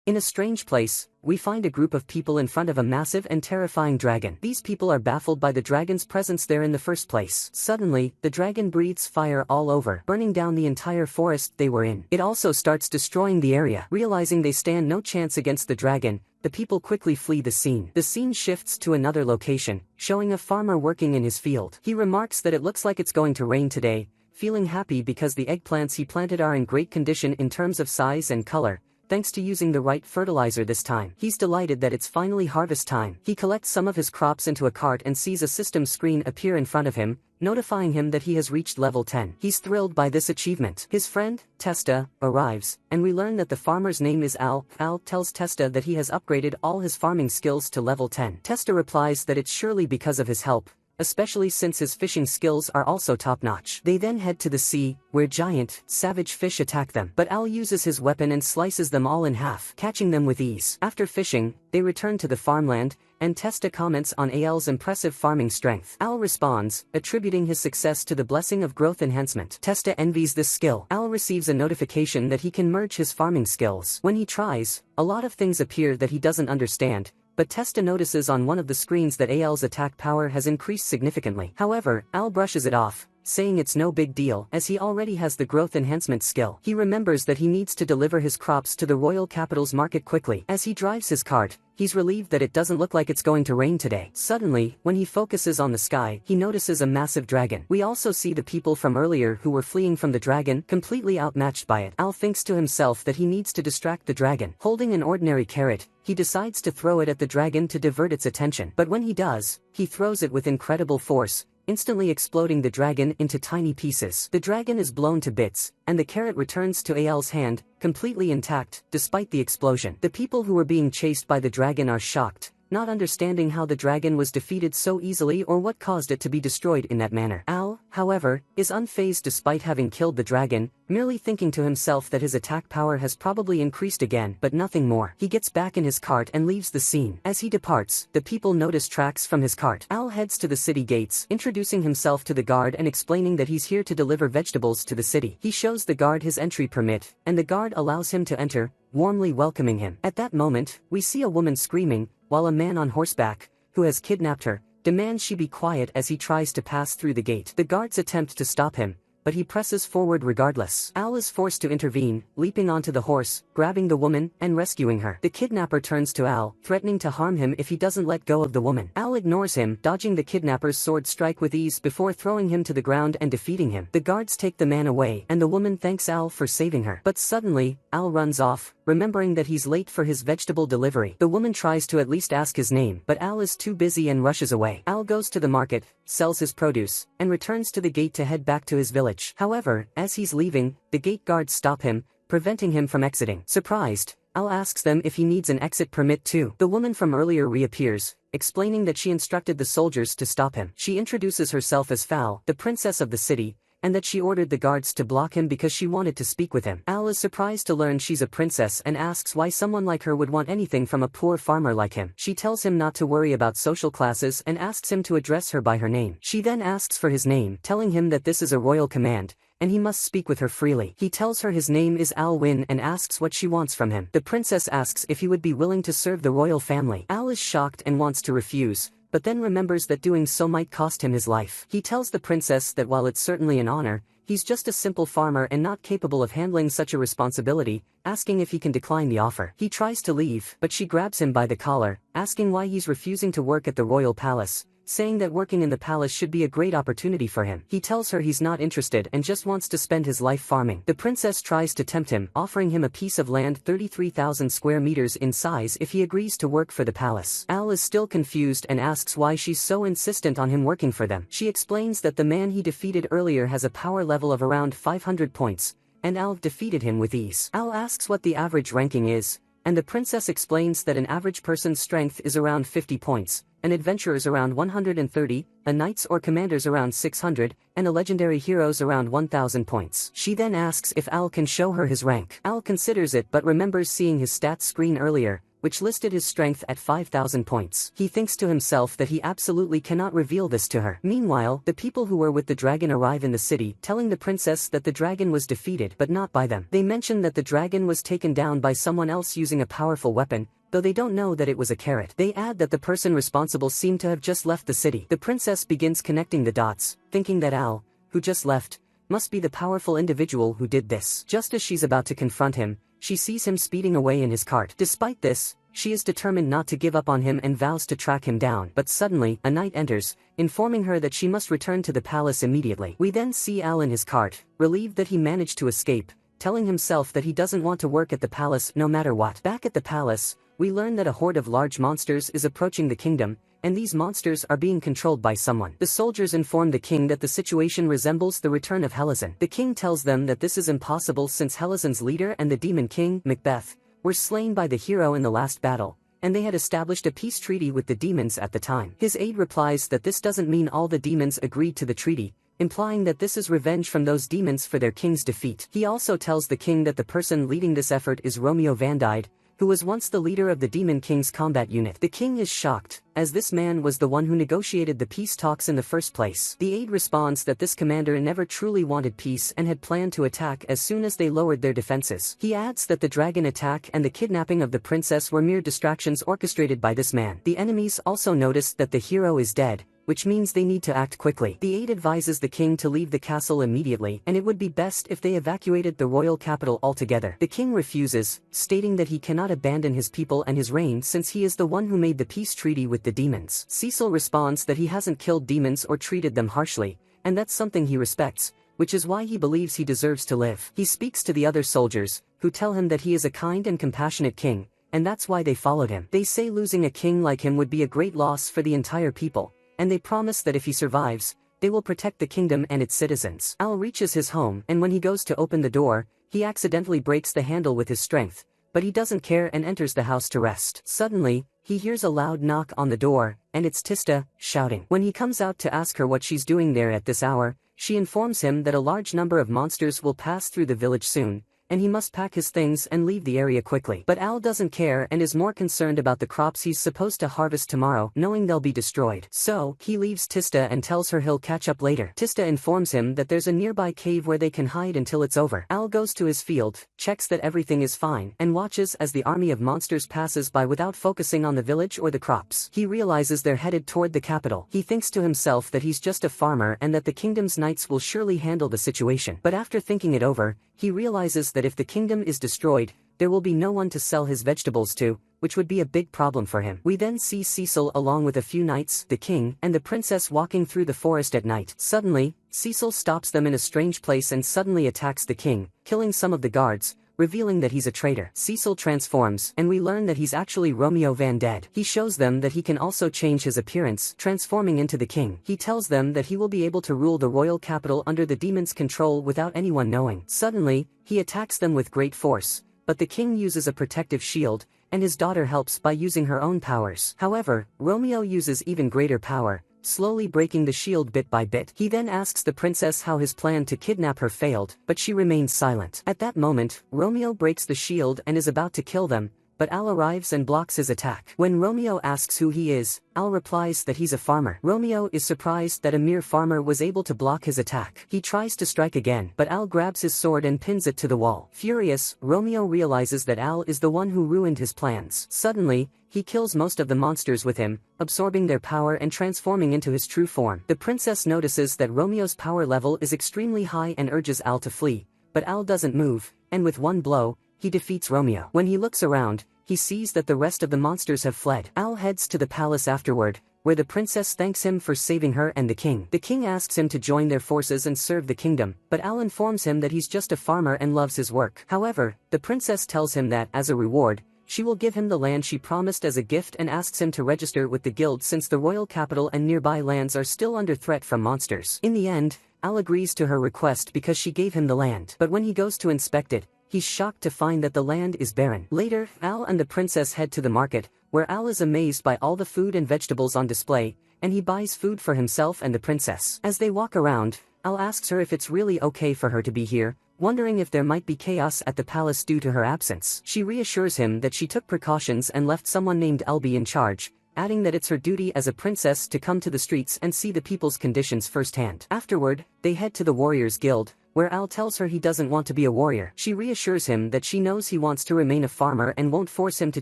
In a strange place, we find a group of people in front of a massive and terrifying dragon. These people are baffled by the dragon's presence there in the first place. Suddenly, the dragon breathes fire all over, burning down the entire forest they were in. It also starts destroying the area. Realizing they stand no chance against the dragon, the people quickly flee the scene. The scene shifts to another location, showing a farmer working in his field. He remarks that it looks like it's going to rain today, feeling happy because the eggplants he planted are in great condition in terms of size and color, thanks to using the right fertilizer this time. He's delighted that it's finally harvest time. He collects some of his crops into a cart and sees a system screen appear in front of him, notifying him that he has reached level 10. He's thrilled by this achievement. His friend, Testa, arrives, and we learn that the farmer's name is Al. Al tells Testa that he has upgraded all his farming skills to level 10. Testa replies that it's surely because of his help, especially since his fishing skills are also top-notch. They then head to the sea, where giant, savage fish attack them. But Al uses his weapon and slices them all in half, catching them with ease. After fishing, they return to the farmland, and Testa comments on Al's impressive farming strength. Al responds, attributing his success to the blessing of growth enhancement. Testa envies this skill. Al receives a notification that he can merge his farming skills. When he tries, a lot of things appear that he doesn't understand, but Testa notices on one of the screens that Al's attack power has increased significantly. However, Al brushes it off, saying it's no big deal as he already has the growth enhancement skill. He remembers that he needs to deliver his crops to the royal capital's market quickly. As he drives his cart, he's relieved that it doesn't look like it's going to rain today. Suddenly, when he focuses on the sky, he notices a massive dragon. We also see the people from earlier who were fleeing from the dragon, completely outmatched by it. Al thinks to himself that he needs to distract the dragon. Holding an ordinary carrot, he decides to throw it at the dragon to divert its attention. But when he does, he throws it with incredible force, instantly exploding the dragon into tiny pieces. The dragon is blown to bits, and the carrot returns to Al's hand, completely intact, despite the explosion. The people who were being chased by the dragon are shocked, not understanding how the dragon was defeated so easily or what caused it to be destroyed in that manner. Al, however, is unfazed despite having killed the dragon, merely thinking to himself that his attack power has probably increased again, but nothing more. He gets back in his cart and leaves the scene. As he departs, the people notice tracks from his cart. Al heads to the city gates, introducing himself to the guard and explaining that he's here to deliver vegetables to the city. He shows the guard his entry permit, and the guard allows him to enter, warmly welcoming him. At that moment, we see a woman screaming, while a man on horseback, who has kidnapped her, demands she be quiet as he tries to pass through the gate. The guards attempt to stop him, but he presses forward regardless. Al is forced to intervene, leaping onto the horse, grabbing the woman, and rescuing her. The kidnapper turns to Al, threatening to harm him if he doesn't let go of the woman. Al ignores him, dodging the kidnapper's sword strike with ease before throwing him to the ground and defeating him. The guards take the man away, and the woman thanks Al for saving her. But suddenly, Al runs off, remembering that he's late for his vegetable delivery. The woman tries to at least ask his name, but Al is too busy and rushes away. Al goes to the market, sells his produce, and returns to the gate to head back to his village. However, as he's leaving, the gate guards stop him, preventing him from exiting. Surprised, Al asks them if he needs an exit permit too. The woman from earlier reappears, explaining that she instructed the soldiers to stop him. She introduces herself as Fal, the princess of the city, and that she ordered the guards to block him because she wanted to speak with him. Al is surprised to learn she's a princess and asks why someone like her would want anything from a poor farmer like him. She tells him not to worry about social classes and asks him to address her by her name. She then asks for his name, telling him that this is a royal command, and he must speak with her freely. He tells her his name is Al Win and asks what she wants from him. The princess asks if he would be willing to serve the royal family. Al is shocked and wants to refuse, but then remembers that doing so might cost him his life. He tells the princess that while it's certainly an honor, he's just a simple farmer and not capable of handling such a responsibility, asking if he can decline the offer. He tries to leave, but she grabs him by the collar, asking why he's refusing to work at the royal palace, saying that working in the palace should be a great opportunity for him. He tells her he's not interested and just wants to spend his life farming. The princess tries to tempt him, offering him a piece of land 33,000 square meters in size if he agrees to work for the palace. Al is still confused and asks why she's so insistent on him working for them. She explains that the man he defeated earlier has a power level of around 500 points, and Al defeated him with ease. Al asks what the average ranking is, and the princess explains that an average person's strength is around 50 points, an adventurer's around 130, a knight's or commander's around 600, and a legendary hero's around 1000 points. She then asks if Al can show her his rank. Al considers it but remembers seeing his stats screen earlier, which listed his strength at 5,000 points. He thinks to himself that he absolutely cannot reveal this to her. Meanwhile, the people who were with the dragon arrive in the city, telling the princess that the dragon was defeated but not by them. They mention that the dragon was taken down by someone else using a powerful weapon, though they don't know that it was a carrot. They add that the person responsible seemed to have just left the city. The princess begins connecting the dots, thinking that Al, who just left, must be the powerful individual who did this. Just as she's about to confront him, she sees him speeding away in his cart. Despite this, she is determined not to give up on him and vows to track him down. But suddenly, a knight enters, informing her that she must return to the palace immediately. We then see Al in his cart, relieved that he managed to escape, telling himself that he doesn't want to work at the palace no matter what. Back at the palace, we learn that a horde of large monsters is approaching the kingdom, and these monsters are being controlled by someone. The soldiers inform the king that the situation resembles the return of Helizon. The king tells them that this is impossible since Helizon's leader and the demon king, Macbeth, were slain by the hero in the last battle, and they had established a peace treaty with the demons at the time. His aide replies that this doesn't mean all the demons agreed to the treaty, implying that this is revenge from those demons for their king's defeat. He also tells the king that the person leading this effort is Romeo Van Dyde, who was once the leader of the Demon King's combat unit. The king is shocked, as this man was the one who negotiated the peace talks in the first place. The aide responds that this commander never truly wanted peace and had planned to attack as soon as they lowered their defenses. He adds that the dragon attack and the kidnapping of the princess were mere distractions orchestrated by this man. The enemies also noticed that the hero is dead, which means they need to act quickly. The aide advises the king to leave the castle immediately, and it would be best if they evacuated the royal capital altogether. The king refuses, stating that he cannot abandon his people and his reign since he is the one who made the peace treaty with the demons. Cecil responds that he hasn't killed demons or treated them harshly, and that's something he respects, which is why he believes he deserves to live. He speaks to the other soldiers, who tell him that he is a kind and compassionate king, and that's why they followed him. They say losing a king like him would be a great loss for the entire people, and they promise that if he survives, they will protect the kingdom and its citizens. Al reaches his home, and when he goes to open the door, he accidentally breaks the handle with his strength, but he doesn't care and enters the house to rest. Suddenly, he hears a loud knock on the door, and it's Tista, shouting. When he comes out to ask her what she's doing there at this hour, she informs him that a large number of monsters will pass through the village soon, and he must pack his things and leave the area quickly. But Al doesn't care and is more concerned about the crops he's supposed to harvest tomorrow, knowing they'll be destroyed. So, he leaves Tista and tells her he'll catch up later. Tista informs him that there's a nearby cave where they can hide until it's over. Al goes to his field, checks that everything is fine, and watches as the army of monsters passes by without focusing on the village or the crops. He realizes they're headed toward the capital. He thinks to himself that he's just a farmer and that the kingdom's knights will surely handle the situation. But after thinking it over, he realizes that if the kingdom is destroyed, there will be no one to sell his vegetables to, which would be a big problem for him. We then see Cecil along with a few knights, the king, and the princess walking through the forest at night. Suddenly, Cecil stops them in a strange place and suddenly attacks the king, killing some of the guards, revealing that he's a traitor. Cecil transforms, and we learn that he's actually Romeo Van Dyde. He shows them that he can also change his appearance, transforming into the king. He tells them that he will be able to rule the royal capital under the demon's control without anyone knowing. Suddenly, he attacks them with great force, but the king uses a protective shield, and his daughter helps by using her own powers. However, Romeo uses even greater power, slowly breaking the shield bit by bit. He then asks the princess how his plan to kidnap her failed, but she remains silent. At that moment, Romeo breaks the shield and is about to kill them, but Al arrives and blocks his attack. When Romeo asks who he is, Al replies that he's a farmer. Romeo is surprised that a mere farmer was able to block his attack. He tries to strike again, but Al grabs his sword and pins it to the wall. Furious, Romeo realizes that Al is the one who ruined his plans. Suddenly, he kills most of the monsters with him, absorbing their power and transforming into his true form. The princess notices that Romeo's power level is extremely high and urges Al to flee, but Al doesn't move, and with one blow, he defeats Romeo. When he looks around, he sees that the rest of the monsters have fled. Al heads to the palace afterward, where the princess thanks him for saving her and the king. The king asks him to join their forces and serve the kingdom, but Al informs him that he's just a farmer and loves his work. However, the princess tells him that, as a reward, she will give him the land she promised as a gift and asks him to register with the guild since the royal capital and nearby lands are still under threat from monsters. In the end, Al agrees to her request because she gave him the land. But when he goes to inspect it, he's shocked to find that the land is barren. Later, Al and the princess head to the market, where Al is amazed by all the food and vegetables on display, and he buys food for himself and the princess. As they walk around, Al asks her if it's really okay for her to be here, wondering if there might be chaos at the palace due to her absence. She reassures him that she took precautions and left someone named Elby in charge, adding that it's her duty as a princess to come to the streets and see the people's conditions firsthand. Afterward, they head to the Warriors Guild, where Al tells her he doesn't want to be a warrior. She reassures him that she knows he wants to remain a farmer and won't force him to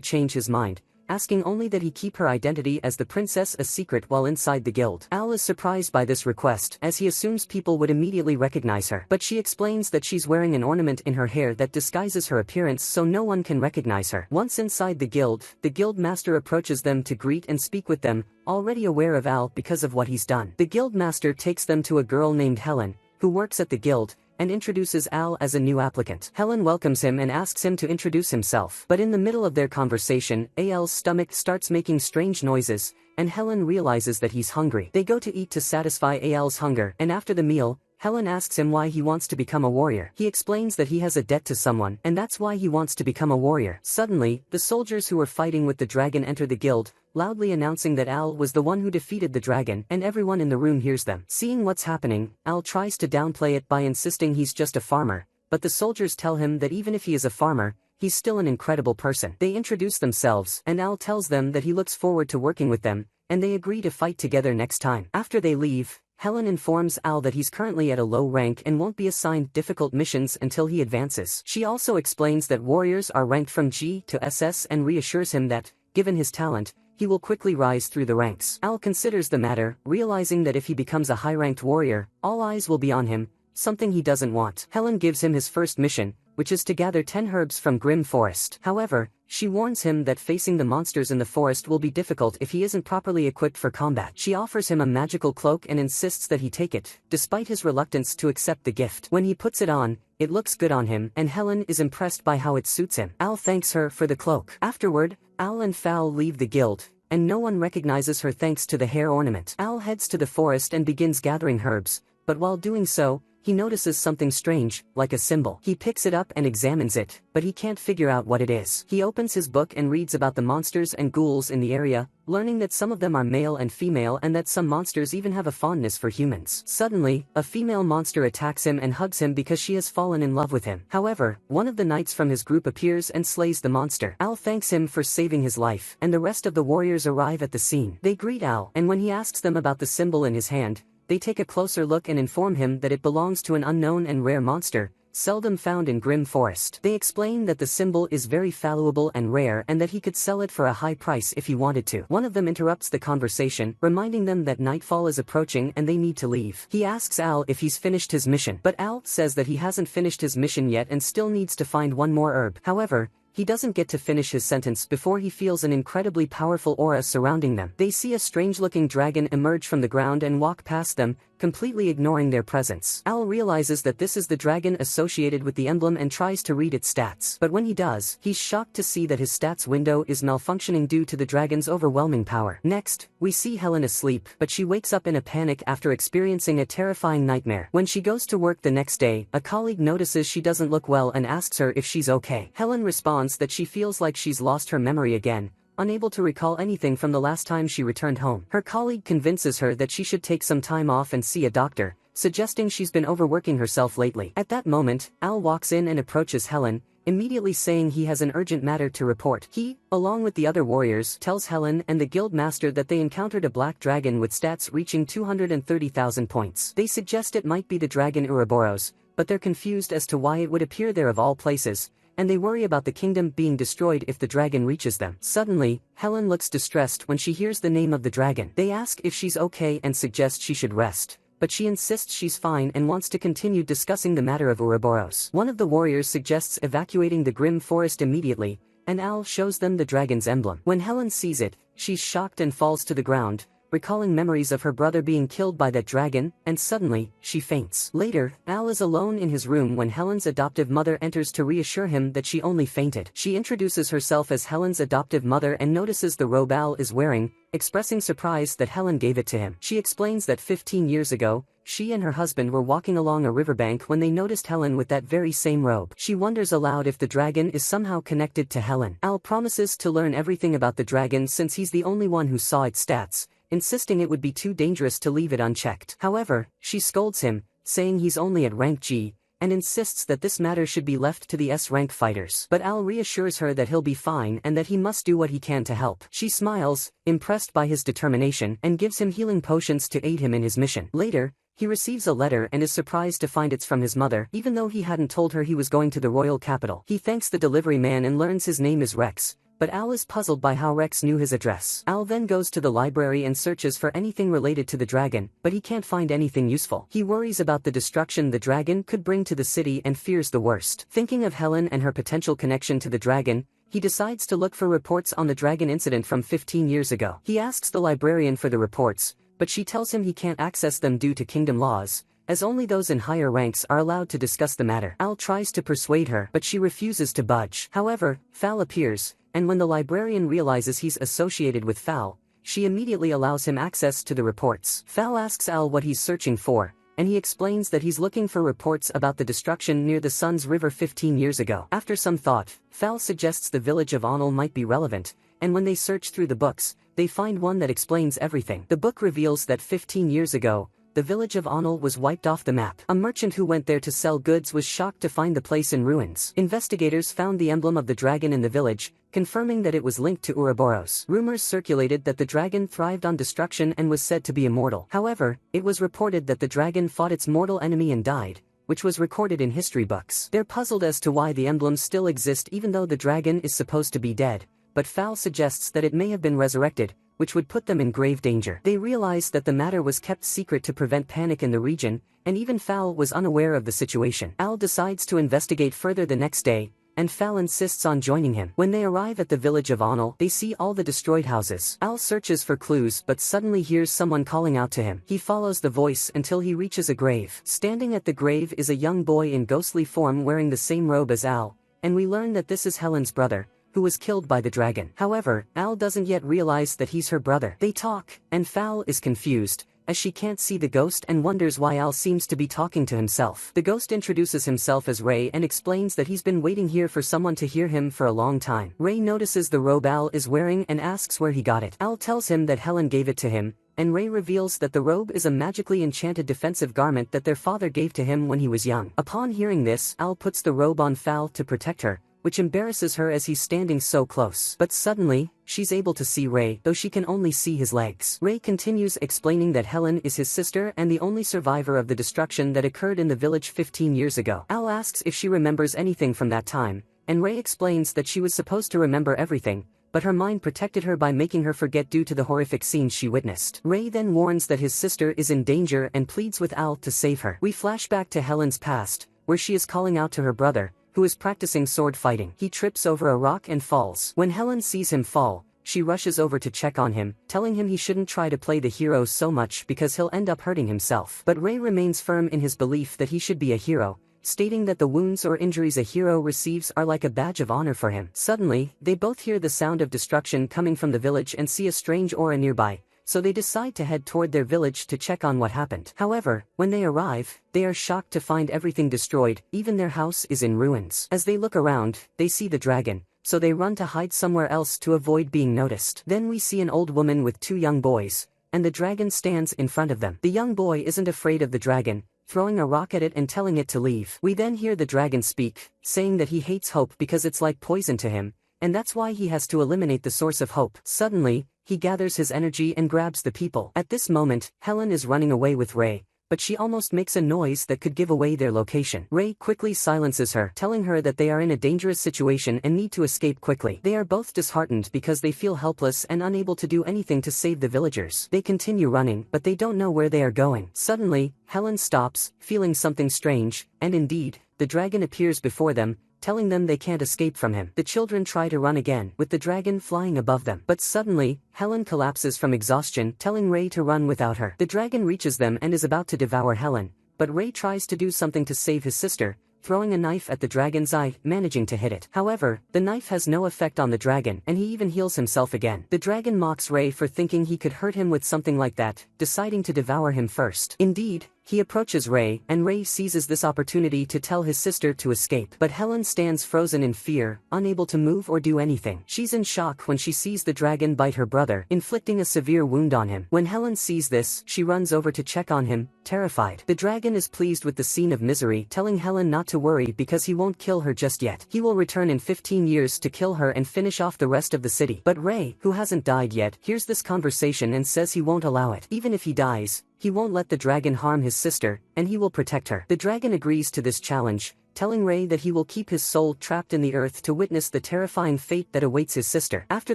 change his mind, asking only that he keep her identity as the princess a secret while inside the guild. Al is surprised by this request, as he assumes people would immediately recognize her. But she explains that she's wearing an ornament in her hair that disguises her appearance so no one can recognize her. Once inside the guild master approaches them to greet and speak with them, already aware of Al because of what he's done. The guild master takes them to a girl named Helen, who works at the guild, and introduces Al as a new applicant. Helen welcomes him and asks him to introduce himself. But in the middle of their conversation, Al's stomach starts making strange noises, and Helen realizes that he's hungry. They go to eat to satisfy Al's hunger, and after the meal, Helen asks him why he wants to become a warrior. He explains that he has a debt to someone, and that's why he wants to become a warrior. Suddenly, the soldiers who were fighting with the dragon enter the guild, loudly announcing that Al was the one who defeated the dragon, and everyone in the room hears them. Seeing what's happening, Al tries to downplay it by insisting he's just a farmer, but the soldiers tell him that even if he is a farmer, he's still an incredible person. They introduce themselves, and Al tells them that he looks forward to working with them, and they agree to fight together next time. After they leave, Helen informs Al that he's currently at a low rank and won't be assigned difficult missions until he advances. She also explains that warriors are ranked from G to SS and reassures him that, given his talent, he will quickly rise through the ranks. Al considers the matter, realizing that if he becomes a high-ranked warrior, all eyes will be on him, something he doesn't want. Helen gives him his first mission, which is to gather 10 herbs from Grim Forest. However, she warns him that facing the monsters in the forest will be difficult if he isn't properly equipped for combat. She offers him a magical cloak and insists that he take it, despite his reluctance to accept the gift. When he puts it on, it looks good on him, and Helen is impressed by how it suits him. Al thanks her for the cloak. Afterward, Al and Fowl leave the guild, and no one recognizes her thanks to the hair ornament. Al heads to the forest and begins gathering herbs, but while doing so, he notices something strange, like a symbol. He picks it up and examines it, but he can't figure out what it is. He opens his book and reads about the monsters and ghouls in the area, learning that some of them are male and female and that some monsters even have a fondness for humans. Suddenly, a female monster attacks him and hugs him because she has fallen in love with him. However, one of the knights from his group appears and slays the monster. Al thanks him for saving his life, and the rest of the warriors arrive at the scene. They greet Al, and when he asks them about the symbol in his hand, they take a closer look and inform him that it belongs to an unknown and rare monster, seldom found in Grim Forest. They explain that the symbol is very valuable and rare and that he could sell it for a high price if he wanted to. One of them interrupts the conversation, reminding them that nightfall is approaching and they need to leave. He asks Al if he's finished his mission, but Al says that he hasn't finished his mission yet and still needs to find one more herb. However, he doesn't get to finish his sentence before he feels an incredibly powerful aura surrounding them. They see a strange-looking dragon emerge from the ground and walk past them, completely ignoring their presence. Al realizes that this is the dragon associated with the emblem and tries to read its stats. But when he does, he's shocked to see that his stats window is malfunctioning due to the dragon's overwhelming power. Next, we see Helen asleep, but she wakes up in a panic after experiencing a terrifying nightmare. When she goes to work the next day, a colleague notices she doesn't look well and asks her if she's okay. Helen responds that she feels like she's lost her memory again, unable to recall anything from the last time she returned home. Her colleague convinces her that she should take some time off and see a doctor, suggesting she's been overworking herself lately. At that moment, Al walks in and approaches Helen, immediately saying he has an urgent matter to report. He, along with the other warriors, tells Helen and the guild master that they encountered a black dragon with stats reaching 230,000 points. They suggest it might be the dragon Ouroboros, but they're confused as to why it would appear there of all places, and they worry about the kingdom being destroyed if the dragon reaches them. Suddenly, Helen looks distressed when she hears the name of the dragon. They ask if she's okay and suggest she should rest, but she insists she's fine and wants to continue discussing the matter of Ouroboros. One of the warriors suggests evacuating the Grim Forest immediately, and Al shows them the dragon's emblem. When Helen sees it, she's shocked and falls to the ground, recalling memories of her brother being killed by that dragon, and suddenly, she faints. Later, Al is alone in his room when Helen's adoptive mother enters to reassure him that she only fainted. She introduces herself as Helen's adoptive mother and notices the robe Al is wearing, expressing surprise that Helen gave it to him. She explains that 15 years ago, she and her husband were walking along a riverbank when they noticed Helen with that very same robe. She wonders aloud if the dragon is somehow connected to Helen. Al promises to learn everything about the dragon since he's the only one who saw its stats, insisting it would be too dangerous to leave it unchecked. However, she scolds him, saying he's only at rank G, and insists that this matter should be left to the S-rank fighters. But Al reassures her that he'll be fine and that he must do what he can to help. She smiles, impressed by his determination, and gives him healing potions to aid him in his mission. Later, he receives a letter and is surprised to find it's from his mother, even though he hadn't told her he was going to the royal capital. He thanks the delivery man and learns his name is Rex, but Al is puzzled by how Rex knew his address. Al then goes to the library and searches for anything related to the dragon, but he can't find anything useful. He worries about the destruction the dragon could bring to the city and fears the worst. Thinking of Helen and her potential connection to the dragon, he decides to look for reports on the dragon incident from 15 years ago. He asks the librarian for the reports, but she tells him he can't access them due to kingdom laws, as only those in higher ranks are allowed to discuss the matter. Al tries to persuade her, but she refuses to budge. However, Fal appears, and when the librarian realizes he's associated with Fal, she immediately allows him access to the reports. Fal asks Al what he's searching for, and he explains that he's looking for reports about the destruction near the Sun's River 15 years ago. After some thought, Fal suggests the village of Onal might be relevant, and when they search through the books, they find one that explains everything. The book reveals that 15 years ago, the village of Onal was wiped off the map. A merchant who went there to sell goods was shocked to find the place in ruins. Investigators found the emblem of the dragon in the village, confirming that it was linked to Ouroboros. Rumors circulated that the dragon thrived on destruction and was said to be immortal. However, it was reported that the dragon fought its mortal enemy and died, which was recorded in history books. They're puzzled as to why the emblems still exist even though the dragon is supposed to be dead, but Fal suggests that it may have been resurrected, which would put them in grave danger. They realize that the matter was kept secret to prevent panic in the region, and even Fal was unaware of the situation. Al decides to investigate further the next day, and Fal insists on joining him. When they arrive at the village of Onal, they see all the destroyed houses. Al searches for clues but suddenly hears someone calling out to him. He follows the voice until he reaches a grave. Standing at the grave is a young boy in ghostly form wearing the same robe as Al, and we learn that this is Helen's brother, who was killed by the dragon. However, Al doesn't yet realize that he's her brother. They talk, and Fal is confused, as she can't see the ghost and wonders why Al seems to be talking to himself. The ghost introduces himself as Ray and explains that he's been waiting here for someone to hear him for a long time. Ray notices the robe Al is wearing and asks where he got it. Al tells him that Helen gave it to him, and Ray reveals that the robe is a magically enchanted defensive garment that their father gave to him when he was young. Upon hearing this, Al puts the robe on Fal to protect her, which embarrasses her as he's standing so close. But suddenly, she's able to see Ray, though she can only see his legs. Ray continues explaining that Helen is his sister and the only survivor of the destruction that occurred in the village 15 years ago. Al asks if she remembers anything from that time, and Ray explains that she was supposed to remember everything, but her mind protected her by making her forget due to the horrific scenes she witnessed. Ray then warns that his sister is in danger and pleads with Al to save her. We flash back to Helen's past, where she is calling out to her brother, who is practicing sword fighting. He trips over a rock and falls. When Helen sees him fall, she rushes over to check on him, telling him he shouldn't try to play the hero so much because he'll end up hurting himself. But Ray remains firm in his belief that he should be a hero, stating that the wounds or injuries a hero receives are like a badge of honor for him. Suddenly, they both hear the sound of destruction coming from the village and see a strange aura nearby, so they decide to head toward their village to check on what happened. However, when they arrive, they are shocked to find everything destroyed, even their house is in ruins. As they look around, they see the dragon, so they run to hide somewhere else to avoid being noticed. Then we see an old woman with two young boys, and the dragon stands in front of them. The young boy isn't afraid of the dragon, throwing a rock at it and telling it to leave. We then hear the dragon speak, saying that he hates hope because it's like poison to him, and that's why he has to eliminate the source of hope. Suddenly, he gathers his energy and grabs the people. At this moment, Helen is running away with Ray, but she almost makes a noise that could give away their location. Ray quickly silences her, telling her that they are in a dangerous situation and need to escape quickly. They are both disheartened because they feel helpless and unable to do anything to save the villagers. They continue running, but they don't know where they are going. Suddenly, Helen stops, feeling something strange, and indeed, the dragon appears before them, telling them they can't escape from him. The children try to run again, with the dragon flying above them. But suddenly, Helen collapses from exhaustion, telling Ray to run without her. The dragon reaches them and is about to devour Helen, but Ray tries to do something to save his sister, throwing a knife at the dragon's eye, managing to hit it. However, the knife has no effect on the dragon, and he even heals himself again. The dragon mocks Ray for thinking he could hurt him with something like that, deciding to devour him first. Indeed, he approaches Ray, and Ray seizes this opportunity to tell his sister to escape. But Helen stands frozen in fear, unable to move or do anything. She's in shock when she sees the dragon bite her brother, inflicting a severe wound on him. When Helen sees this, she runs over to check on him, terrified. The dragon is pleased with the scene of misery, telling Helen not to worry because he won't kill her just yet. He will return in 15 years to kill her and finish off the rest of the city. But Ray, who hasn't died yet, hears this conversation and says he won't allow it. Even if he dies, he won't let the dragon harm his sister, and he will protect her. The dragon agrees to this challenge, telling Ray that he will keep his soul trapped in the earth to witness the terrifying fate that awaits his sister. After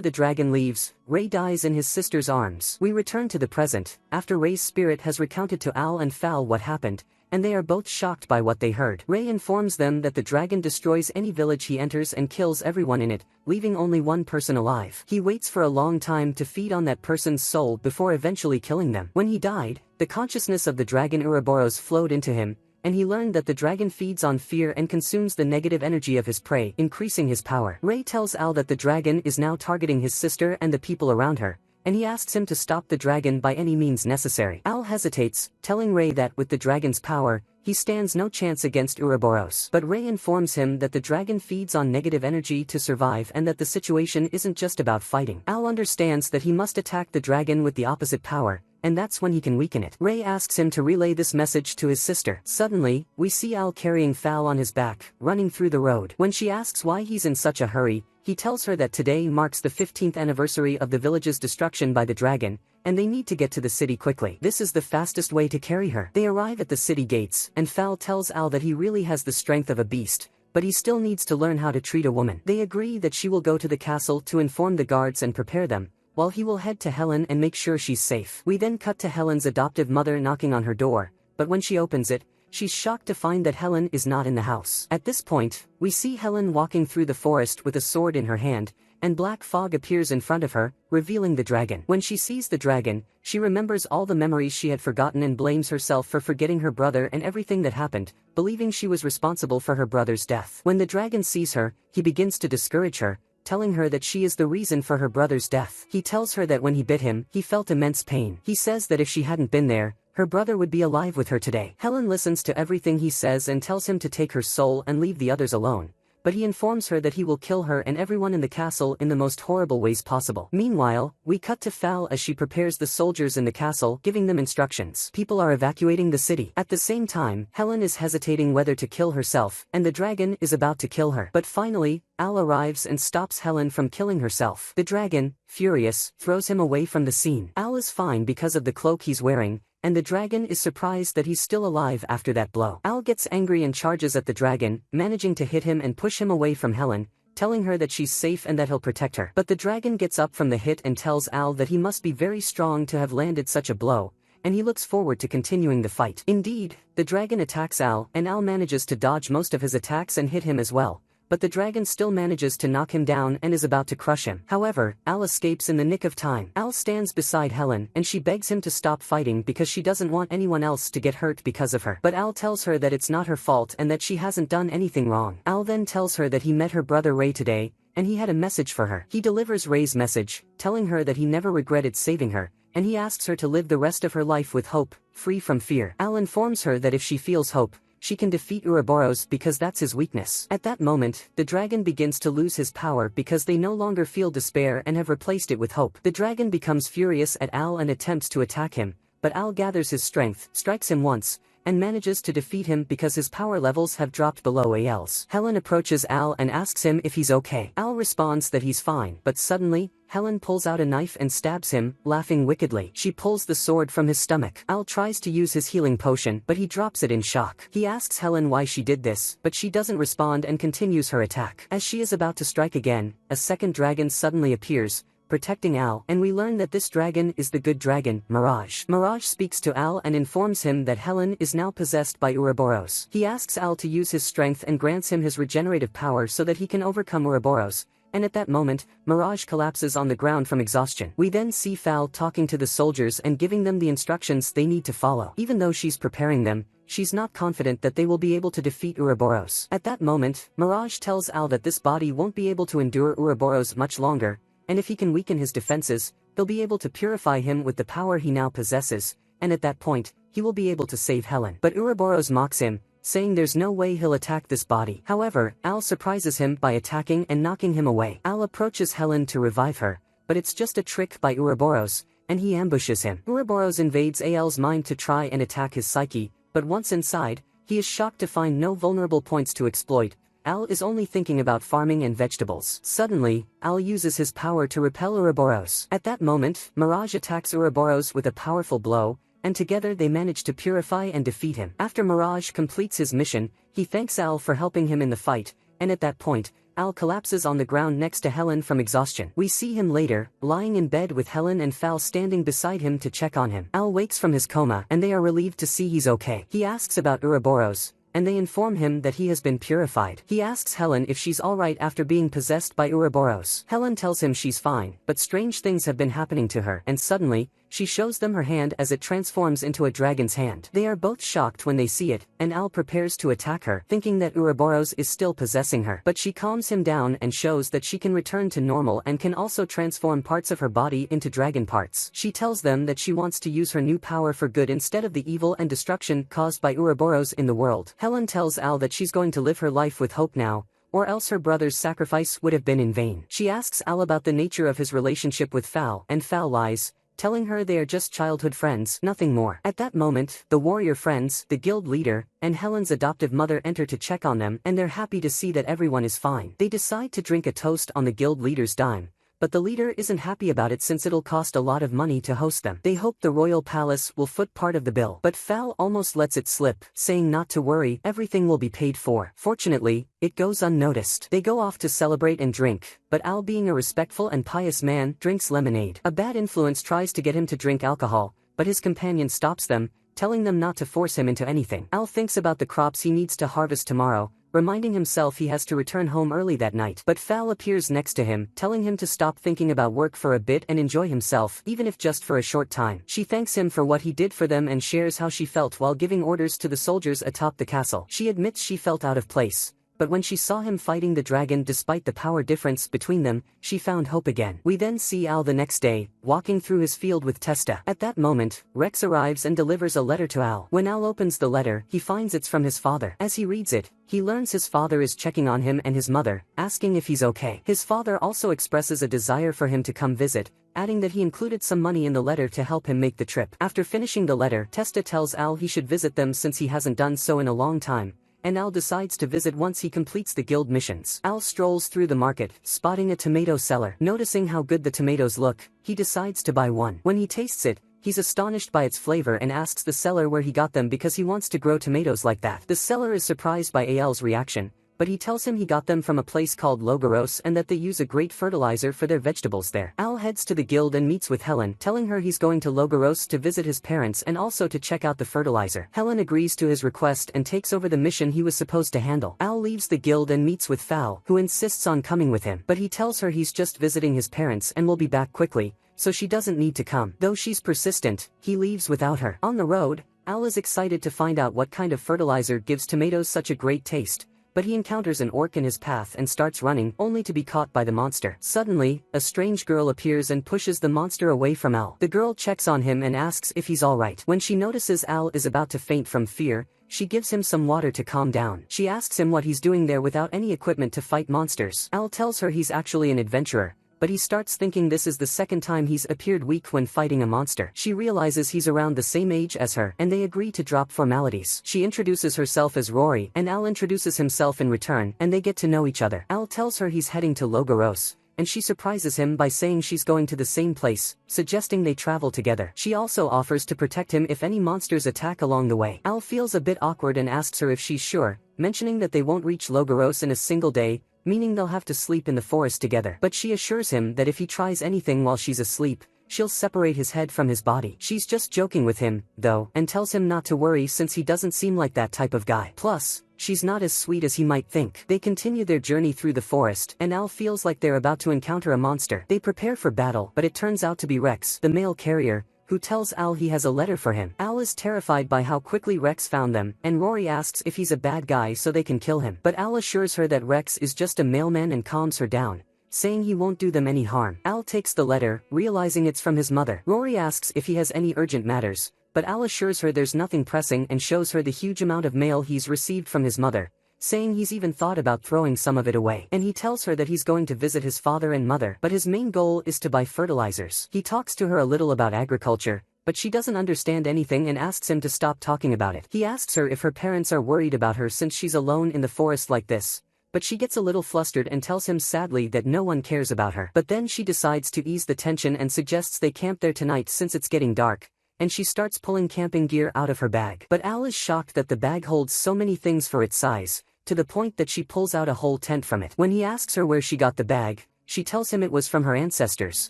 the dragon leaves, Ray dies in his sister's arms. We return to the present, after Ray's spirit has recounted to Al and Fal what happened, and they are both shocked by what they heard. Ray informs them that the dragon destroys any village he enters and kills everyone in it, leaving only one person alive. He waits for a long time to feed on that person's soul before eventually killing them. When he died, the consciousness of the dragon Ouroboros flowed into him, and he learned that the dragon feeds on fear and consumes the negative energy of his prey, increasing his power. Ray tells Al that the dragon is now targeting his sister and the people around her, and he asks him to stop the dragon by any means necessary. Al hesitates, telling Ray that with the dragon's power, he stands no chance against Ouroboros. But Ray informs him that the dragon feeds on negative energy to survive and that the situation isn't just about fighting. Al understands that he must attack the dragon with the opposite power, and that's when he can weaken it. Ray asks him to relay this message to his sister. Suddenly, we see Al carrying Fal on his back, running through the road. When she asks why he's in such a hurry, he tells her that today marks the 15th anniversary of the village's destruction by the dragon, and they need to get to the city quickly. This is the fastest way to carry her. They arrive at the city gates, and Fal tells Al that he really has the strength of a beast, but he still needs to learn how to treat a woman. They agree that she will go to the castle to inform the guards and prepare them, while he will head to Helen and make sure she's safe. We then cut to Helen's adoptive mother knocking on her door, but when she opens it, she's shocked to find that Helen is not in the house. At this point, we see Helen walking through the forest with a sword in her hand, and black fog appears in front of her, revealing the dragon. When she sees the dragon, she remembers all the memories she had forgotten and blames herself for forgetting her brother and everything that happened, believing she was responsible for her brother's death. When the dragon sees her, he begins to discourage her, telling her that she is the reason for her brother's death. He tells her that when he bit him, he felt immense pain. He says that if she hadn't been there, her brother would be alive with her today. Helen listens to everything he says and tells him to take her soul and leave the others alone, but he informs her that he will kill her and everyone in the castle in the most horrible ways possible. Meanwhile, we cut to Fal as she prepares the soldiers in the castle, giving them instructions. People are evacuating the city. At the same time, Helen is hesitating whether to kill herself, and the dragon is about to kill her. But finally, Al arrives and stops Helen from killing herself. The dragon, furious, throws him away from the scene. Al is fine because of the cloak he's wearing, and the dragon is surprised that he's still alive after that blow. Al gets angry and charges at the dragon, managing to hit him and push him away from Helen, telling her that she's safe and that he'll protect her. But the dragon gets up from the hit and tells Al that he must be very strong to have landed such a blow, and he looks forward to continuing the fight. Indeed, the dragon attacks Al, and Al manages to dodge most of his attacks and hit him as well, but the dragon still manages to knock him down and is about to crush him. However, Al escapes in the nick of time. Al stands beside Helen and she begs him to stop fighting because she doesn't want anyone else to get hurt because of her. But Al tells her that it's not her fault and that she hasn't done anything wrong. Al then tells her that he met her brother Ray today, and he had a message for her. He delivers Ray's message, telling her that he never regretted saving her, and he asks her to live the rest of her life with hope, free from fear. Al informs her that if she feels hope, she can defeat Ouroboros because that's his weakness. At that moment, the dragon begins to lose his power because they no longer feel despair and have replaced it with hope. The dragon becomes furious at Al and attempts to attack him, but Al gathers his strength, strikes him once, and manages to defeat him because his power levels have dropped below Al's. Helen approaches Al and asks him if he's okay. Al responds that he's fine, but suddenly, Helen pulls out a knife and stabs him, laughing wickedly. She pulls the sword from his stomach. Al tries to use his healing potion, but he drops it in shock. He asks Helen why she did this, but she doesn't respond and continues her attack. As she is about to strike again, a second dragon suddenly appears, protecting Al, and we learn that this dragon is the good dragon, Mirage. Mirage speaks to Al and informs him that Helen is now possessed by Ouroboros. He asks Al to use his strength and grants him his regenerative power so that he can overcome Ouroboros, and at that moment, Mirage collapses on the ground from exhaustion. We then see Fal talking to the soldiers and giving them the instructions they need to follow. Even though she's preparing them, she's not confident that they will be able to defeat Ouroboros. At that moment, Mirage tells Al that this body won't be able to endure Ouroboros much longer, and if he can weaken his defenses, they'll be able to purify him with the power he now possesses, and at that point, he will be able to save Helen. But Ouroboros mocks him, saying there's no way he'll attack this body. However, Al surprises him by attacking and knocking him away. Al approaches Helen to revive her, but it's just a trick by Ouroboros, and he ambushes him. Ouroboros invades Al's mind to try and attack his psyche, but once inside, he is shocked to find no vulnerable points to exploit. Al is only thinking about farming and vegetables. Suddenly, Al uses his power to repel Ouroboros. At that moment, Mirage attacks Ouroboros with a powerful blow, and together they manage to purify and defeat him. After Mirage completes his mission, he thanks Al for helping him in the fight, and at that point, Al collapses on the ground next to Helen from exhaustion. We see him later, lying in bed with Helen and Fal standing beside him to check on him. Al wakes from his coma, and they are relieved to see he's okay. He asks about Ouroboros, and they inform him that he has been purified. He asks Helen if she's alright after being possessed by Ouroboros. Helen tells him she's fine, but strange things have been happening to her, and suddenly, she shows them her hand as it transforms into a dragon's hand. They are both shocked when they see it, and Al prepares to attack her, thinking that Ouroboros is still possessing her. But she calms him down and shows that she can return to normal and can also transform parts of her body into dragon parts. She tells them that she wants to use her new power for good instead of the evil and destruction caused by Ouroboros in the world. Helen tells Al that she's going to live her life with hope now, or else her brother's sacrifice would have been in vain. She asks Al about the nature of his relationship with Fal, and Fal lies, telling her they are just childhood friends, nothing more. At that moment, the warrior friends, the guild leader, and Helen's adoptive mother enter to check on them, and they're happy to see that everyone is fine. They decide to drink a toast on the guild leader's dime, but the leader isn't happy about it since it'll cost a lot of money to host them. They hope the royal palace will foot part of the bill, but Fal almost lets it slip, saying not to worry, everything will be paid for. Fortunately, it goes unnoticed. They go off to celebrate and drink, but Al, being a respectful and pious man, drinks lemonade. A bad influence tries to get him to drink alcohol, but his companion stops them, telling them not to force him into anything. Al thinks about the crops he needs to harvest tomorrow, reminding himself he has to return home early that night. But Fal appears next to him, telling him to stop thinking about work for a bit and enjoy himself, even if just for a short time. She thanks him for what he did for them and shares how she felt while giving orders to the soldiers atop the castle. She admits she felt out of place, but when she saw him fighting the dragon despite the power difference between them, she found hope again. We then see Al the next day, walking through his field with Testa. At that moment, Rex arrives and delivers a letter to Al. When Al opens the letter, he finds it's from his father. As he reads it, he learns his father is checking on him and his mother, asking if he's okay. His father also expresses a desire for him to come visit, adding that he included some money in the letter to help him make the trip. After finishing the letter, Testa tells Al he should visit them since he hasn't done so in a long time, and Al decides to visit once he completes the guild missions. Al strolls through the market, spotting a tomato seller. Noticing how good the tomatoes look, he decides to buy one. When he tastes it, he's astonished by its flavor and asks the seller where he got them because he wants to grow tomatoes like that. The seller is surprised by Al's reaction, but he tells him he got them from a place called Logaros and that they use a great fertilizer for their vegetables there. Al heads to the guild and meets with Helen, telling her he's going to Logaros to visit his parents and also to check out the fertilizer. Helen agrees to his request and takes over the mission he was supposed to handle. Al leaves the guild and meets with Fal, who insists on coming with him, but he tells her he's just visiting his parents and will be back quickly, so she doesn't need to come. Though she's persistent, he leaves without her. On the road, Al is excited to find out what kind of fertilizer gives tomatoes such a great taste, but he encounters an orc in his path and starts running, only to be caught by the monster. Suddenly, a strange girl appears and pushes the monster away from Al. The girl checks on him and asks if he's alright. When she notices Al is about to faint from fear, she gives him some water to calm down. She asks him what he's doing there without any equipment to fight monsters. Al tells her he's actually an adventurer, but he starts thinking this is the second time he's appeared weak when fighting a monster. She realizes he's around the same age as her, and they agree to drop formalities. She introduces herself as Rory, and Al introduces himself in return, and they get to know each other. Al tells her he's heading to Logaros, and she surprises him by saying she's going to the same place, suggesting they travel together. She also offers to protect him if any monsters attack along the way. Al feels a bit awkward and asks her if she's sure, mentioning that they won't reach Logaros in a single day, meaning they'll have to sleep in the forest together. But she assures him that if he tries anything while she's asleep, she'll separate his head from his body. She's just joking with him, though, and tells him not to worry since he doesn't seem like that type of guy. Plus, she's not as sweet as he might think. They continue their journey through the forest, and Al feels like they're about to encounter a monster. They prepare for battle, but it turns out to be Rex, the mail carrier, who tells Al he has a letter for him. Al is terrified by how quickly Rex found them, and Rory asks if he's a bad guy so they can kill him. But Al assures her that Rex is just a mailman and calms her down, saying he won't do them any harm. Al takes the letter, realizing it's from his mother. Rory asks if he has any urgent matters, but Al assures her there's nothing pressing and shows her the huge amount of mail he's received from his mother, saying he's even thought about throwing some of it away. And he tells her that he's going to visit his father and mother, but his main goal is to buy fertilizers. He talks to her a little about agriculture, but she doesn't understand anything and asks him to stop talking about it. He asks her if her parents are worried about her since she's alone in the forest like this, but she gets a little flustered and tells him sadly that no one cares about her. But then she decides to ease the tension and suggests they camp there tonight since it's getting dark, and she starts pulling camping gear out of her bag. But Al is shocked that the bag holds so many things for its size, to the point that she pulls out a whole tent from it. When he asks her where she got the bag, she tells him it was from her ancestors.